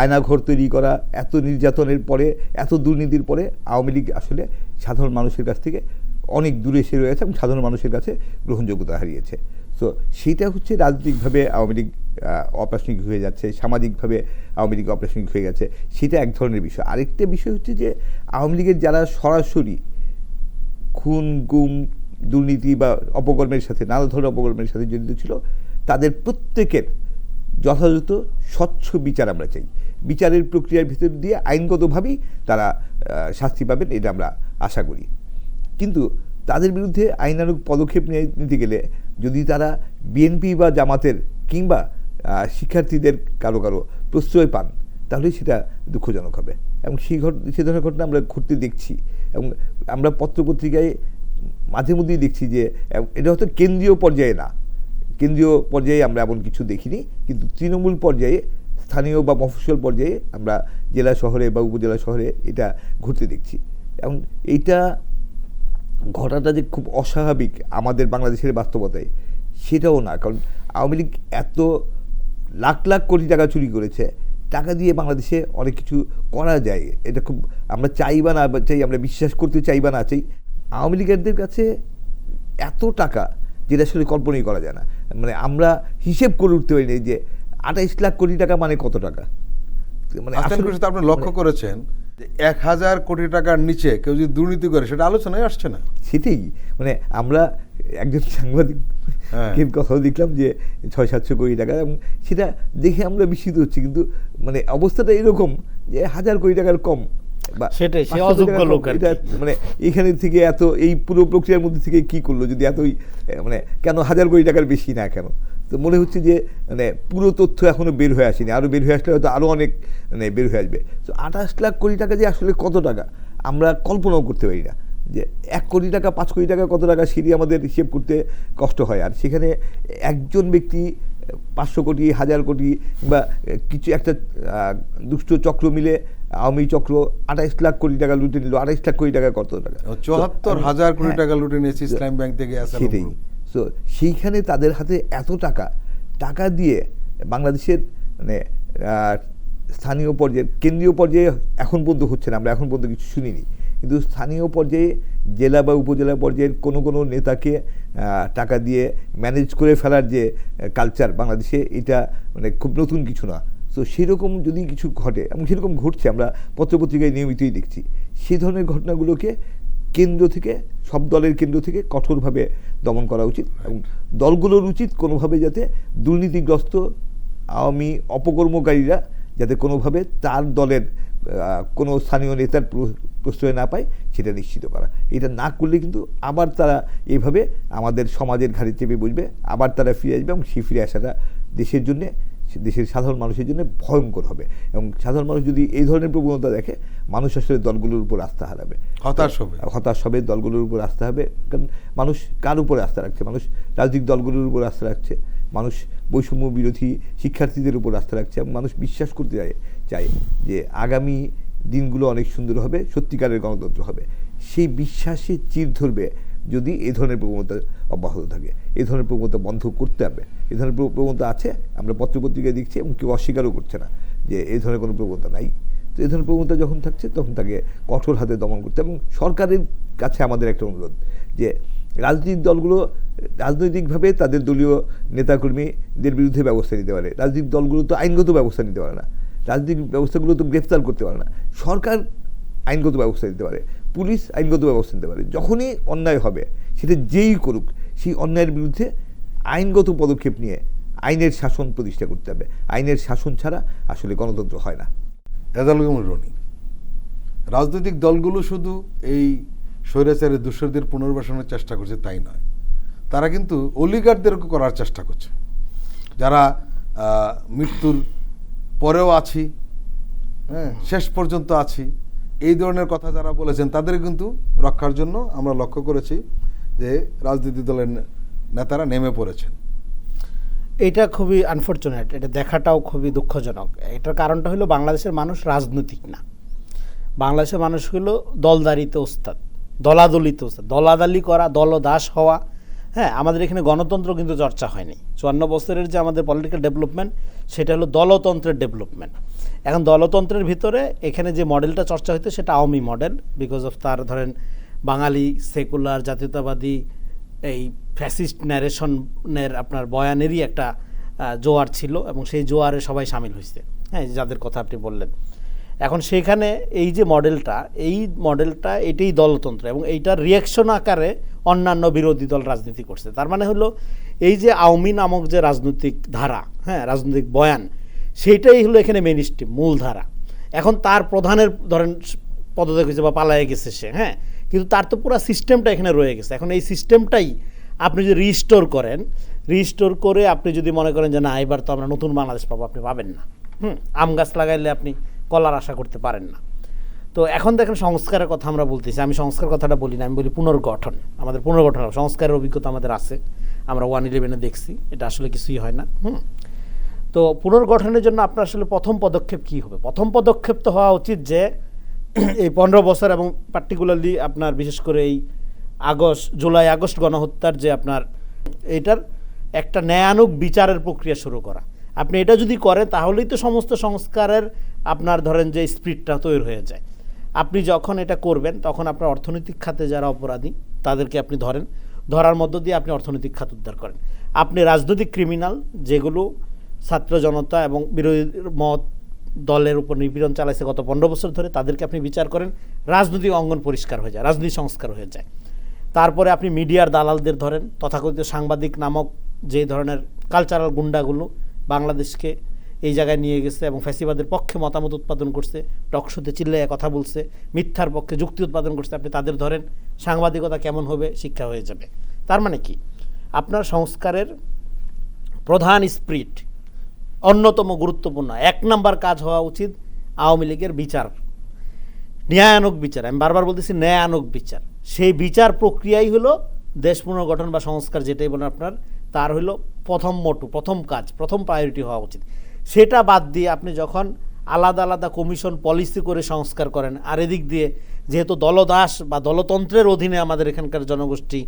আয়নাঘর তৈরি করা, এত নির্যাতনের পরে, এত দুর্নীতির পরে আওয়ামী লীগ আসলে সাধারণ মানুষের কাছ থেকে অনেক দূরে এসে রয়েছে এবং সাধারণ মানুষের কাছে গ্রহণযোগ্যতা হারিয়েছে। তো সেইটা হচ্ছে রাজনৈতিকভাবে আওয়ামী লীগ অপ্রাসঙ্গিক হয়ে যাচ্ছে, সামাজিকভাবে আওয়ামী লীগ অপ্রাসঙ্গিক হয়ে গেছে, সেটা এক ধরনের বিষয়। আরেকটা বিষয় হচ্ছে যে আওয়ামী লীগের যারা সরাসরি খুন, গুম, দুর্নীতি বা অপকর্মের সাথে, নানা ধরনের অপকর্মের সাথে জড়িত ছিল, তাদের প্রত্যেকের যথাযথ স্বচ্ছ বিচার আমরা চাই। বিচারের প্রক্রিয়ার ভিতর দিয়ে আইনগতভাবেই তারা শাস্তি পাবেন, এটা আমরা আশা করি। কিন্তু তাদের বিরুদ্ধে আইনানুগ পদক্ষেপ নিতে গেলে যদি তারা বিএনপি বা জামাতের কিংবা শিক্ষার্থীদের কারো প্রশ্রয় পান, তাহলে সেটা দুঃখজনক হবে। এবং সে ধরনের ঘটনা আমরা ঘটতে দেখছি, এবং আমরা পত্রপত্রিকায় মাঝে মধ্যেই দেখছি যে এটা হয়তো কেন্দ্রীয় পর্যায়ে না, কেন্দ্রীয় পর্যায়ে আমরা এমন কিছু দেখিনি, কিন্তু তৃণমূল পর্যায়ে, স্থানীয় বা মফস্বল পর্যায়ে আমরা জেলা শহরে বা উপজেলা শহরে এটা ঘটতে দেখছি। এবং এইটা ঘটাটা যে খুব অস্বাভাবিক আমাদের বাংলাদেশের বাস্তবতায়, সেটাও না। কারণ আওয়ামী লীগ এত লাখ লাখ কোটি টাকা চুরি করেছে, টাকা দিয়ে বাংলাদেশে অনেক কিছু করা যায়। এটা খুব আমরা চাই বা না চাই, আমরা বিশ্বাস করতে চাই বা না চাই, আওয়ামী লীগেরদের কাছে এত টাকা যেটা আসলে কল্পনাই করা যায় না। মানে আমরা হিসেব করে উঠতে পারি না যে 28 লাখ কোটি টাকা মানে কত টাকা। মানে আপনি লক্ষ্য করেছেন যে 1000 কোটি টাকার নিচে কেউ যদি দুর্নীতি করে সেটা আলোচনায় আসছে না। সেটাই, মানে আমরা একজন সাংবাদিকের কথাও দেখলাম যে 600-700 কোটি টাকা, এবং সেটা দেখে আমরা বিস্মিত হচ্ছি। কিন্তু মানে অবস্থাটা এরকম যে 1000 কোটি টাকার কম, সেটাই, সে অযোগ্য লোক। এটা মানে এখানে থেকে এত এই পুরো প্রক্রিয়ার মধ্যে থেকে কি করলো, যদি এতই মানে কেন 1000 কোটি টাকার বেশি না কেন? তো মনে হচ্ছে যে মানে পুরো তথ্য এখনো বের হয়ে আসেনি, আরও বের হয়ে আসলে হয়তো আরও অনেক মানে বের হয়ে আসবে। তো 28 লাখ কোটি টাকা যে আসলে কত টাকা আমরা কল্পনাও করতে পারি না। যে 1 কোটি টাকা 5 কোটি টাকা কত টাকা সেটি আমাদের হিসেব করতে কষ্ট হয়। আর সেখানে একজন ব্যক্তি 500 কোটি, 1000 কোটি বা কিছু একটা দুষ্ট চক্র মিলে, আওয়ামী চক্র 28 লাখ কোটি টাকা লুটে নিল। 28 লাখ কোটি টাকা কত টাকা? 74,000 কোটি টাকা লুটে নিয়েছে ইসলাম ব্যাংক থেকে। সেটাই। তো সেইখানে তাদের হাতে এত টাকা দিয়ে বাংলাদেশের মানে স্থানীয় পর্যায়ে, কেন্দ্রীয় পর্যায়ে এখন পর্যন্ত হচ্ছে না, আমরা এখন পর্যন্ত কিছু শুনিনি, কিন্তু স্থানীয় পর্যায়ে জেলা বা উপজেলা পর্যায়ের কোনো নেতাকে টাকা দিয়ে ম্যানেজ করে ফেলার যে কালচার বাংলাদেশে, এটা মানে খুব নতুন কিছু না। তো সেরকম যদি কিছু ঘটে, এবং সেরকম ঘটছে, আমরা পত্রপত্রিকায় নিয়মিতই দেখছি, সেই ধরনের ঘটনাগুলোকে কেন্দ্র থেকে, সব দলের কেন্দ্র থেকে কঠোরভাবে দমন করা উচিত। এবং দলগুলোর উচিত কোনোভাবে যাতে দুর্নীতিগ্রস্ত আওয়ামী অপকর্মকারীরা যাতে কোনোভাবে তার দলের কোনো স্থানীয় নেতার প্রশ্রয় না পায় সেটা নিশ্চিত করা। এটা না করলে কিন্তু আবার তারা এইভাবে আমাদের সমাজের ঘাড়ে চেপে বসবে, আবার তারা ফিরে আসবে, এবং সেই ফিরে আসাটা দেশের জন্যে, দেশের সাধারণ মানুষের জন্য ভয়ঙ্কর হবে। এবং সাধারণ মানুষ যদি এই ধরনের প্রবণতা দেখে, মানুষ আসলে দলগুলোর উপর আস্থা হারাবে, হতাশ হবে, দলগুলোর উপর আস্থা হবে। কারণ মানুষ কার উপরে আস্থা রাখছে? মানুষ রাজনৈতিক দলগুলোর উপর আস্থা রাখছে, মানুষ বৈষম্য বিরোধী শিক্ষার্থীদের উপর আস্থা রাখছে, এবং মানুষ বিশ্বাস করতে চায় যে আগামী দিনগুলো অনেক সুন্দর হবে, সত্যিকারের গণতন্ত্র হবে। সেই বিশ্বাসে চির ধরবে যদি এই ধরনের প্রবণতা অব্যাহত থাকে। এই ধরনের প্রবণতা বন্ধ করতে হবে। এই ধরনের প্রবণতা আছে, আমরা পত্রপত্রিকায় দেখছি, এবং কেউ অস্বীকারও করছে না যে এই ধরনের কোনো প্রবণতা নাই। তো এই ধরনের প্রবণতা যখন থাকছে, তখন তাকে কঠোর হাতে দমন করতে। এবং সরকারের কাছে আমাদের একটা অনুরোধ যে রাজনৈতিক দলগুলো রাজনৈতিকভাবে তাদের দলীয় নেতাকর্মীদের বিরুদ্ধে ব্যবস্থা নিতে পারে। রাজনৈতিক দলগুলো তো আইনগত ব্যবস্থা নিতে পারে না, রাজনৈতিক ব্যবস্থাগুলো তো গ্রেফতার করতে পারে না। সরকার আইনগত ব্যবস্থা নিতে পারে, পুলিশ আইনগত ব্যবস্থা নিতে পারে। যখনই অন্যায় হবে, সেটা যেই করুক, সেই অন্যায়ের বিরুদ্ধে আইনগত পদক্ষেপ নিয়ে আইনের শাসন প্রতিষ্ঠা করতে হবে। আইনের শাসন ছাড়া আসলে গণতন্ত্র হয় না। রনি, রাজনৈতিক দলগুলো শুধু এই স্বৈরাচারের দূষরদের পুনর্বাসনের চেষ্টা করছে তাই নয়, তারা কিন্তু অলিগারদেরকে করার চেষ্টা করছে। যারা মৃত্যুর পরেও আছি, হ্যাঁ, শেষ পর্যন্ত আছি, এই ধরনের কথা যারা বলেছেন তাদের কিন্তু রক্ষার জন্য আমরা লক্ষ্য করেছি যে রাজনৈতিক দলের নেতারা নেমে পড়েছেন। এটা খুবই আনফর্চুনেট, এটা দেখাটাও খুবই দুঃখজনক। এটার কারণটা হলো বাংলাদেশের মানুষ রাজনৈতিক না, বাংলাদেশের মানুষ হলো দলদারিতে ওস্তাদ, দলাদলিতে ওস্তাদ, দলাদালি করা, দলদাস হওয়া। হ্যাঁ, আমাদের এখানে গণতন্ত্র কিন্তু চর্চা হয়নি। 54 বছরের যে আমাদের পলিটিক্যাল ডেভেলপমেন্ট, সেটা হলো দলতন্ত্রের ডেভেলপমেন্ট। এখন দলতন্ত্রের ভিতরে এখানে যে মডেলটা চর্চা হইতো সেটা আওয়ামী মডেল, বিকজ অফ তার ধরেন বাঙালি সেকুলার জাতীয়তাবাদী এই ফ্যাসিস্ট ন্যারেশনের আপনার বয়ানেরই একটা জোয়ার ছিল, এবং সেই জোয়ারে সবাই সামিল হয়েছে, হ্যাঁ, যাদের কথা আপনি বললেন। এখন সেখানে এই যে মডেলটা এটাই দলতন্ত্র, এবং এইটার রিয়াকশন আকারে অন্যান্য বিরোধী দল রাজনীতি করছে। তার মানে হলো এই যে আওয়ামী নামক যে রাজনৈতিক ধারা, হ্যাঁ, রাজনৈতিক বয়ান, সেইটাই হলো এখানে মেইন স্ট্রিম, মূল ধারা। এখন তার প্রধানের ধরেন পদত্যাগ হয়েছে বা পালায়ে গেছে সে, হ্যাঁ, কিন্তু তার তো পুরো সিস্টেমটা এখানে রয়ে গেছে। এখন এই সিস্টেমটাই আপনি যদি রিস্টোর করেন, রিস্টোর করে আপনি যদি মনে করেন যে না এবার তো আমরা নতুন বাংলাদেশ পাবো, আপনি পাবেন না। আম গাছ লাগাইলে আপনি কলার আশা করতে পারেন না। তো এখন দেখেন সংস্কারের কথা আমরা বলতেছি, আমি সংস্কার কথাটা বলি না, আমি বলি পুনর্গঠন। আমাদের পুনর্গঠন, সংস্কারের অভিজ্ঞতা আমাদের আছে, আমরা 111-এ দেখছি, এটা আসলে কিছুই হয় না। তো পুনর্গঠনের জন্য আপনার আসলে প্রথম পদক্ষেপ কী হবে? প্রথম পদক্ষেপ তো হওয়া উচিত যে এই 15 বছর এবং পার্টিকুলারলি আপনার বিশেষ করে এই জুলাই আগস্ট গণহত্যার যে আপনার এটার একটা ন্যায়ানুগ বিচারের প্রক্রিয়া শুরু করা। আপনি এটা যদি করেন তাহলেই তো সমস্ত সংস্কারের আপনার ধরেন যে স্পিরিটটা তৈরি হয়ে যায়। আপনি যখন এটা করবেন তখন আপনার অর্থনৈতিক খাতে যারা অপরাধী তাদেরকে আপনি ধরার মধ্য দিয়ে আপনি অর্থনৈতিক খাত উদ্ধার করেন। আপনি রাজনৈতিক ক্রিমিনাল যেগুলো ছাত্র জনতা এবং বিরোধী মত দলের উপর নিপীড়ন চালাইছে গত 15 বছর ধরে, তাদেরকে আপনি বিচার করেন, রাজনৈতিক অঙ্গন পরিষ্কার হয়ে যায়, রাজনীতি সংস্কার হয়ে যায়। তারপরে আপনি মিডিয়ার দালালদের ধরেন, তথাকথিত সাংবাদিক নামক যে ধরনের কালচারাল গুন্ডাগুলো বাংলাদেশকে এই জায়গায় নিয়ে গেছে এবং ফ্যাসিবাদের পক্ষে মতামত উৎপাদন করছে, টকশোতে চিল্লাইয়া কথা বলছে, মিথ্যার পক্ষে যুক্তি উৎপাদন করছে, আপনি তাদের ধরেন, সাংবাদিকতা কেমন হবে শিক্ষা হয়ে যাবে। তার মানে কি আপনার সংস্কারের প্রধান স্পিরিট অন্যতম গুরুত্বপূর্ণ 1 নম্বর কাজ হওয়া উচিত আওয়ামী লীগের বিচার, ন্যায়ানুগ বিচার। আমি বারবার বলতেছি ন্যায়ানুগ বিচার। সেই বিচার প্রক্রিয়াই হলো দেশ পুনর্গঠন বা সংস্কার যেটাই বলেন আপনার, তার হলো প্রথম মোটু, প্রথম কাজ, প্রথম প্রায়োরিটি হওয়া উচিত। সেটা বাদ দিয়ে আপনি যখন আলাদা আলাদা কমিশন পলিসি করে সংস্কার করেন, আর এদিক দিয়ে যেহেতু দলদাস বা দলতন্ত্রের অধীনে আমাদের এখানকার জনগোষ্ঠী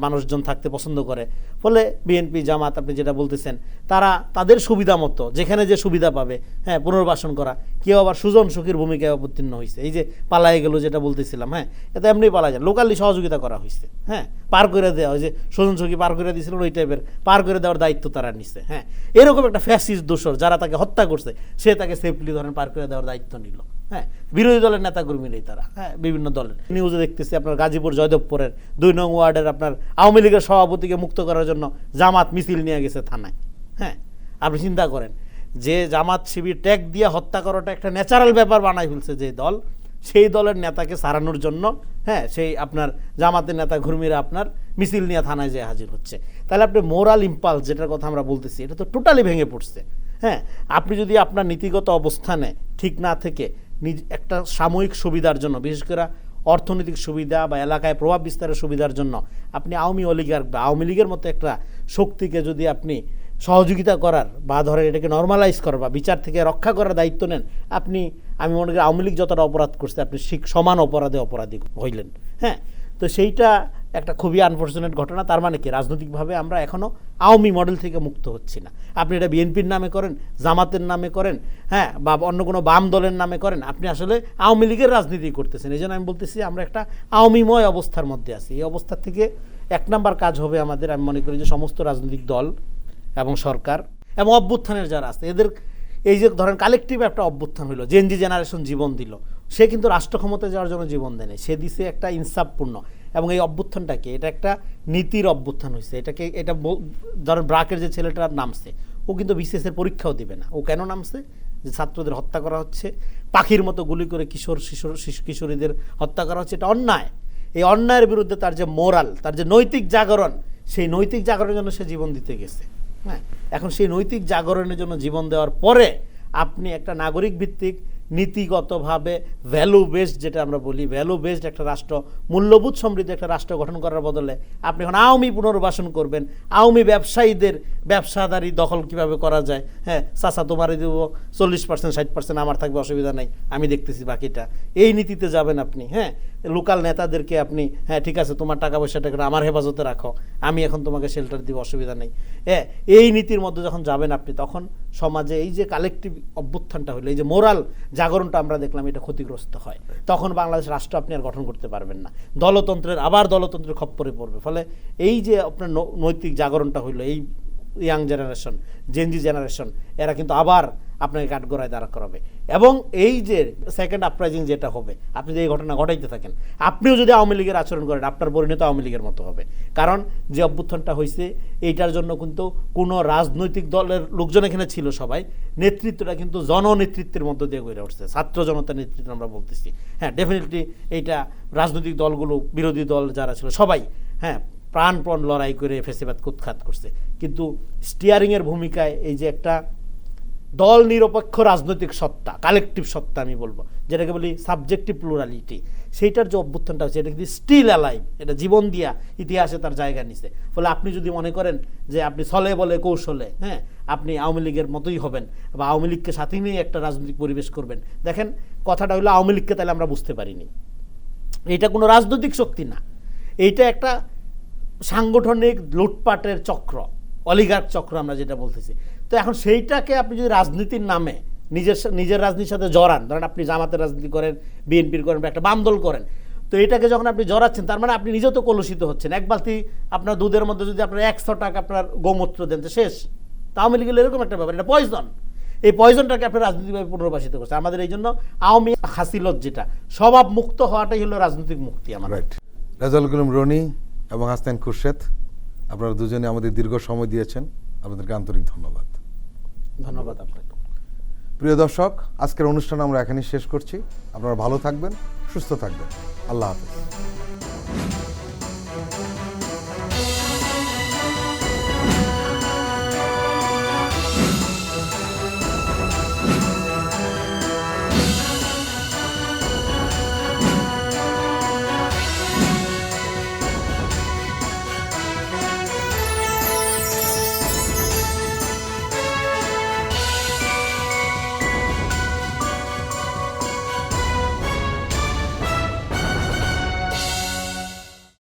মানুষজন থাকতে পছন্দ করে, ফলে বিএনপি জামাত আপনি যেটা বলতেছেন তারা তাদের সুবিধা মতো যেখানে যে সুবিধা পাবে পুনর্বাসন করা। কেউ আবার সুজন সুখীর ভূমিকায় অবতীর্ণ হয়েছে, এই যে পালাই গেল যেটা বলতেছিলাম, এটা এমনি পালা যায়, লোকালি সহযোগিতা করা হয়েছে, পার করে দেওয়া হয়, যে সুজন সুখী পার করে দিয়েছিল ওই টাইপের পার করে দেওয়ার দায়িত্ব তারা নিচ্ছে। এরকম একটা ফ্যাসিস্ট দোষর যারা তাকে হত্যা করছে সে তাকে সেফলি ধরেন পার করে দেওয়ার দায়িত্ব নিল। বিরোধী দলের নেতাকর্মীরাই তারা, বিভিন্ন দলের। নিউজে দেখতেছি আপনার গাজীপুর জয়দেবপুরের 2 নং ওয়ার্ডের আপনার আওয়ামী লীগের সভাপতিকে মুক্ত করার জন্য জামাত মিছিল নিয়ে গেছে থানায়। আপনি চিন্তা করেন যে জামাত শিবির ট্যাগ দিয়ে হত্যা করাটা একটা ন্যাচারাল ব্যাপার বানাই ফেলছে যে দল, সেই দলের নেতাকে সারানোর জন্য সেই আপনার জামাতের নেতা কর্মীরা আপনার মিছিল নিয়ে থানায় যেয়ে হাজির হচ্ছে। তাহলে আপনি মোরাল ইম্পালস যেটার কথা আমরা বলতেছি এটা তো টোটালি ভেঙে পড়ছে। আপনি যদি আপনার নীতিগত অবস্থানে ঠিক না থেকে একটা সাময়িক সুবিধার জন্য, বিশেষ করে অর্থনৈতিক সুবিধা বা এলাকায় প্রভাব বিস্তারের সুবিধার জন্য আপনি আওয়ামী অলিগার্ক বা আওয়ামী লীগের মতো একটা শক্তিকে যদি আপনি সহযোগিতা করার বা ধরেন এটাকে নর্মালাইজ করার বা বিচার থেকে রক্ষা করার দায়িত্ব নেন, আমি মনে করি আওয়ামী লীগ যতটা অপরাধ করছে আপনি সমান অপরাধী হইলেন। তো সেইটা একটা খুবই আনফর্চুনেট ঘটনা। তার মানে কি রাজনৈতিকভাবে আমরা এখনও আওয়ামী মডেল থেকে মুক্ত হচ্ছি না। আপনি এটা বিএনপির নামে করেন, জামাতের নামে করেন, বা অন্য কোনো বাম দলের নামে করেন, আপনি আসলে আওয়ামী লীগের রাজনীতি করতেছেন। এই জন্য আমি বলতেছি আমরা একটা আওয়ামীময় অবস্থার মধ্যে আছি। এই অবস্থা থেকে 1 নম্বর কাজ হবে আমাদের, আমি মনে করি যে সমস্ত রাজনৈতিক দল এবং সরকার এবং অভ্যুত্থানের যারা আছে এদের, এই যে ধরেন কালেকটিভ একটা অভ্যুত্থান হলো, জেনজি জেনারেশন জীবন দিল, সে কিন্তু রাষ্ট্র ক্ষমতায় যাওয়ার জন্য জীবন দেয় নাই, সে দিছে একটা ইনসাফপূর্ণ। এবং এই অভ্যুত্থানটাকে এটা একটা নীতির অভ্যুত্থান হয়েছে। এটা ধরেন ব্রাকের যে ছেলেটার নামছে ও কিন্তু বিসিএসের পরীক্ষাও দিবে না। ও কেন নামছে? যে ছাত্রদের হত্যা করা হচ্ছে, পাখির মতো গুলি করে কিশোরীদের হত্যা করা হচ্ছে, এটা অন্যায়। এই অন্যায়ের বিরুদ্ধে তার যে মোরাল, তার যে নৈতিক জাগরণ, সেই নৈতিক জাগরণের জন্য সে জীবন দিতে গেছে। এখন সেই নৈতিক জাগরণের জন্য জীবন দেওয়ার পরে আপনি একটা নাগরিক ভিত্তিক নীতিগতভাবে ভ্যালু বেসড, যেটা আমরা বলি ভ্যালু বেসড একটা রাষ্ট্র, মূল্যবোধ সমৃদ্ধ একটা রাষ্ট্র গঠন করার বদলে আপনি এখন আওয়ামী পুনর্বাসন করবেন। আওয়ামী ব্যবসায়ীদের ব্যবসাদারি দখল কিভাবে করা যায়, চাচা তোমারই দেবো 40%, 60% আমার থাকবে, অসুবিধা নাই, আমি দেখতেছি বাকিটা, এই নীতিতে যাবেন আপনি। লোকাল নেতাদেরকে আপনি ঠিক আছে তোমার টাকা পয়সাটা আমার হেফাজতে রাখো, আমি এখন তোমাকে শেল্টার দিব, অসুবিধা নেই, এই নীতির মধ্যে যখন যাবেন আপনি, তখন সমাজে এই যে কালেকটিভ অভ্যুত্থানটা হলো, এই যে মোরাল জাগরণটা আমরা দেখলাম, এটা ক্ষতিগ্রস্ত হয়। তখন বাংলাদেশ রাষ্ট্র আপনি আর গঠন করতে পারবেন না, দলতন্ত্রের খপ্পরে পড়বে। ফলে এই যে আপনার নৈতিক জাগরণটা হইলো, এই ইয়াং জেনারেশন, জেনজি জেনারেশন, এরা কিন্তু আবার আপনাকে কাঠগড়ায় দাঁড়া করাবে। এবং এই যে সেকেন্ড আপরাইজিং যেটা হবে, আপনি যে এই ঘটনা ঘটাইতে থাকেন, আপনিও যদি আওয়ামী লীগের আচরণ করেন, আপনার পরিণত আওয়ামী লীগের মতো হবে। কারণ যে অভ্যুত্থানটা হয়েছে এইটার জন্য কিন্তু কোনো রাজনৈতিক দলের লোকজন এখানে ছিল, সবাই নেতৃত্বটা কিন্তু জননেতৃত্বের মধ্য দিয়ে গড়ে উঠছে, ছাত্র জনতার নেতৃত্ব আমরা বলতেছি। হ্যাঁ, ডেফিনেটলি এইটা রাজনৈতিক দলগুলো, বিরোধী দল যারা ছিল সবাই, হ্যাঁ, প্রাণপণ লড়াই করে ফেসিবাদ কুৎখাত করছে। কিন্তু স্টিয়ারিংয়ের ভূমিকায় এই যে একটা দল নিরপেক্ষ রাজনৈতিক সত্তা, কালেকটিভ সত্তা আমি বলবো, যেটাকে বলি সাবজেক্টিভ প্লুরালিটি, সেইটার যে অভ্যুত্থানটা হচ্ছে এটা কিন্তু স্টিল অ্যালাইভ, এটা জীবন দিয়া ইতিহাসে তার জায়গা নিছে। ফলে আপনি যদি মনে করেন যে আপনি ছলে বলে কৌশলে, হ্যাঁ, আপনি আওয়ামী লীগের মতোই হবেন বা আওয়ামী লীগকে সাথে নিয়ে একটা রাজনৈতিক পরিবেশ করবেন, দেখেন কথাটা হলো আওয়ামী লীগকে তাহলে আমরা বুঝতে পারিনি। এইটা কোনো রাজনৈতিক শক্তি না, এইটা একটা সাংগঠনিক লুটপাটের চক্র, অলিগার্ক চক্র আমরা যেটা বলতেছি। তো এখন সেইটাকে আপনি যদি রাজনীতির নামে নিজের রাজনীতির সাথে জড়ান, ধরেন আপনি জামাতের রাজনীতি করেন, বিএনপির করেন বা একটা বাম দল করেন, তো এটাকে যখন আপনি জড়াচ্ছেন তার মানে আপনি নিজেও তো কলুষিত হচ্ছেন। এক বালতি আপনার দুধের মধ্যে যদি আপনার 100 টাকা আপনার গোমূত্র দেন তো শেষ। তা আওয়ামী লীগের এরকম একটা ব্যাপার, এটা পয়জন। এই পয়জনটাকে আপনি রাজনৈতিকভাবে পুনর্বাসিত করছে। আমাদের এই জন্য আওয়ামী হাসিলত যেটা স্বভাব মুক্ত হওয়াটাই হলো রাজনৈতিক মুক্তি আমার। রাইট। রেজাউল করিম রনি এবং হাসনাইন খুরশেদ, আপনারা দুজনে আমাদের দীর্ঘ সময় দিয়েছেন, আপনাদেরকে আন্তরিক ধন্যবাদ। ধন্যবাদ আপনাকে। প্রিয় দর্শক, আজকের অনুষ্ঠান আমরা এখানেই শেষ করছি। আপনারা ভালো থাকবেন, সুস্থ থাকবেন। আল্লাহ হাফেজ।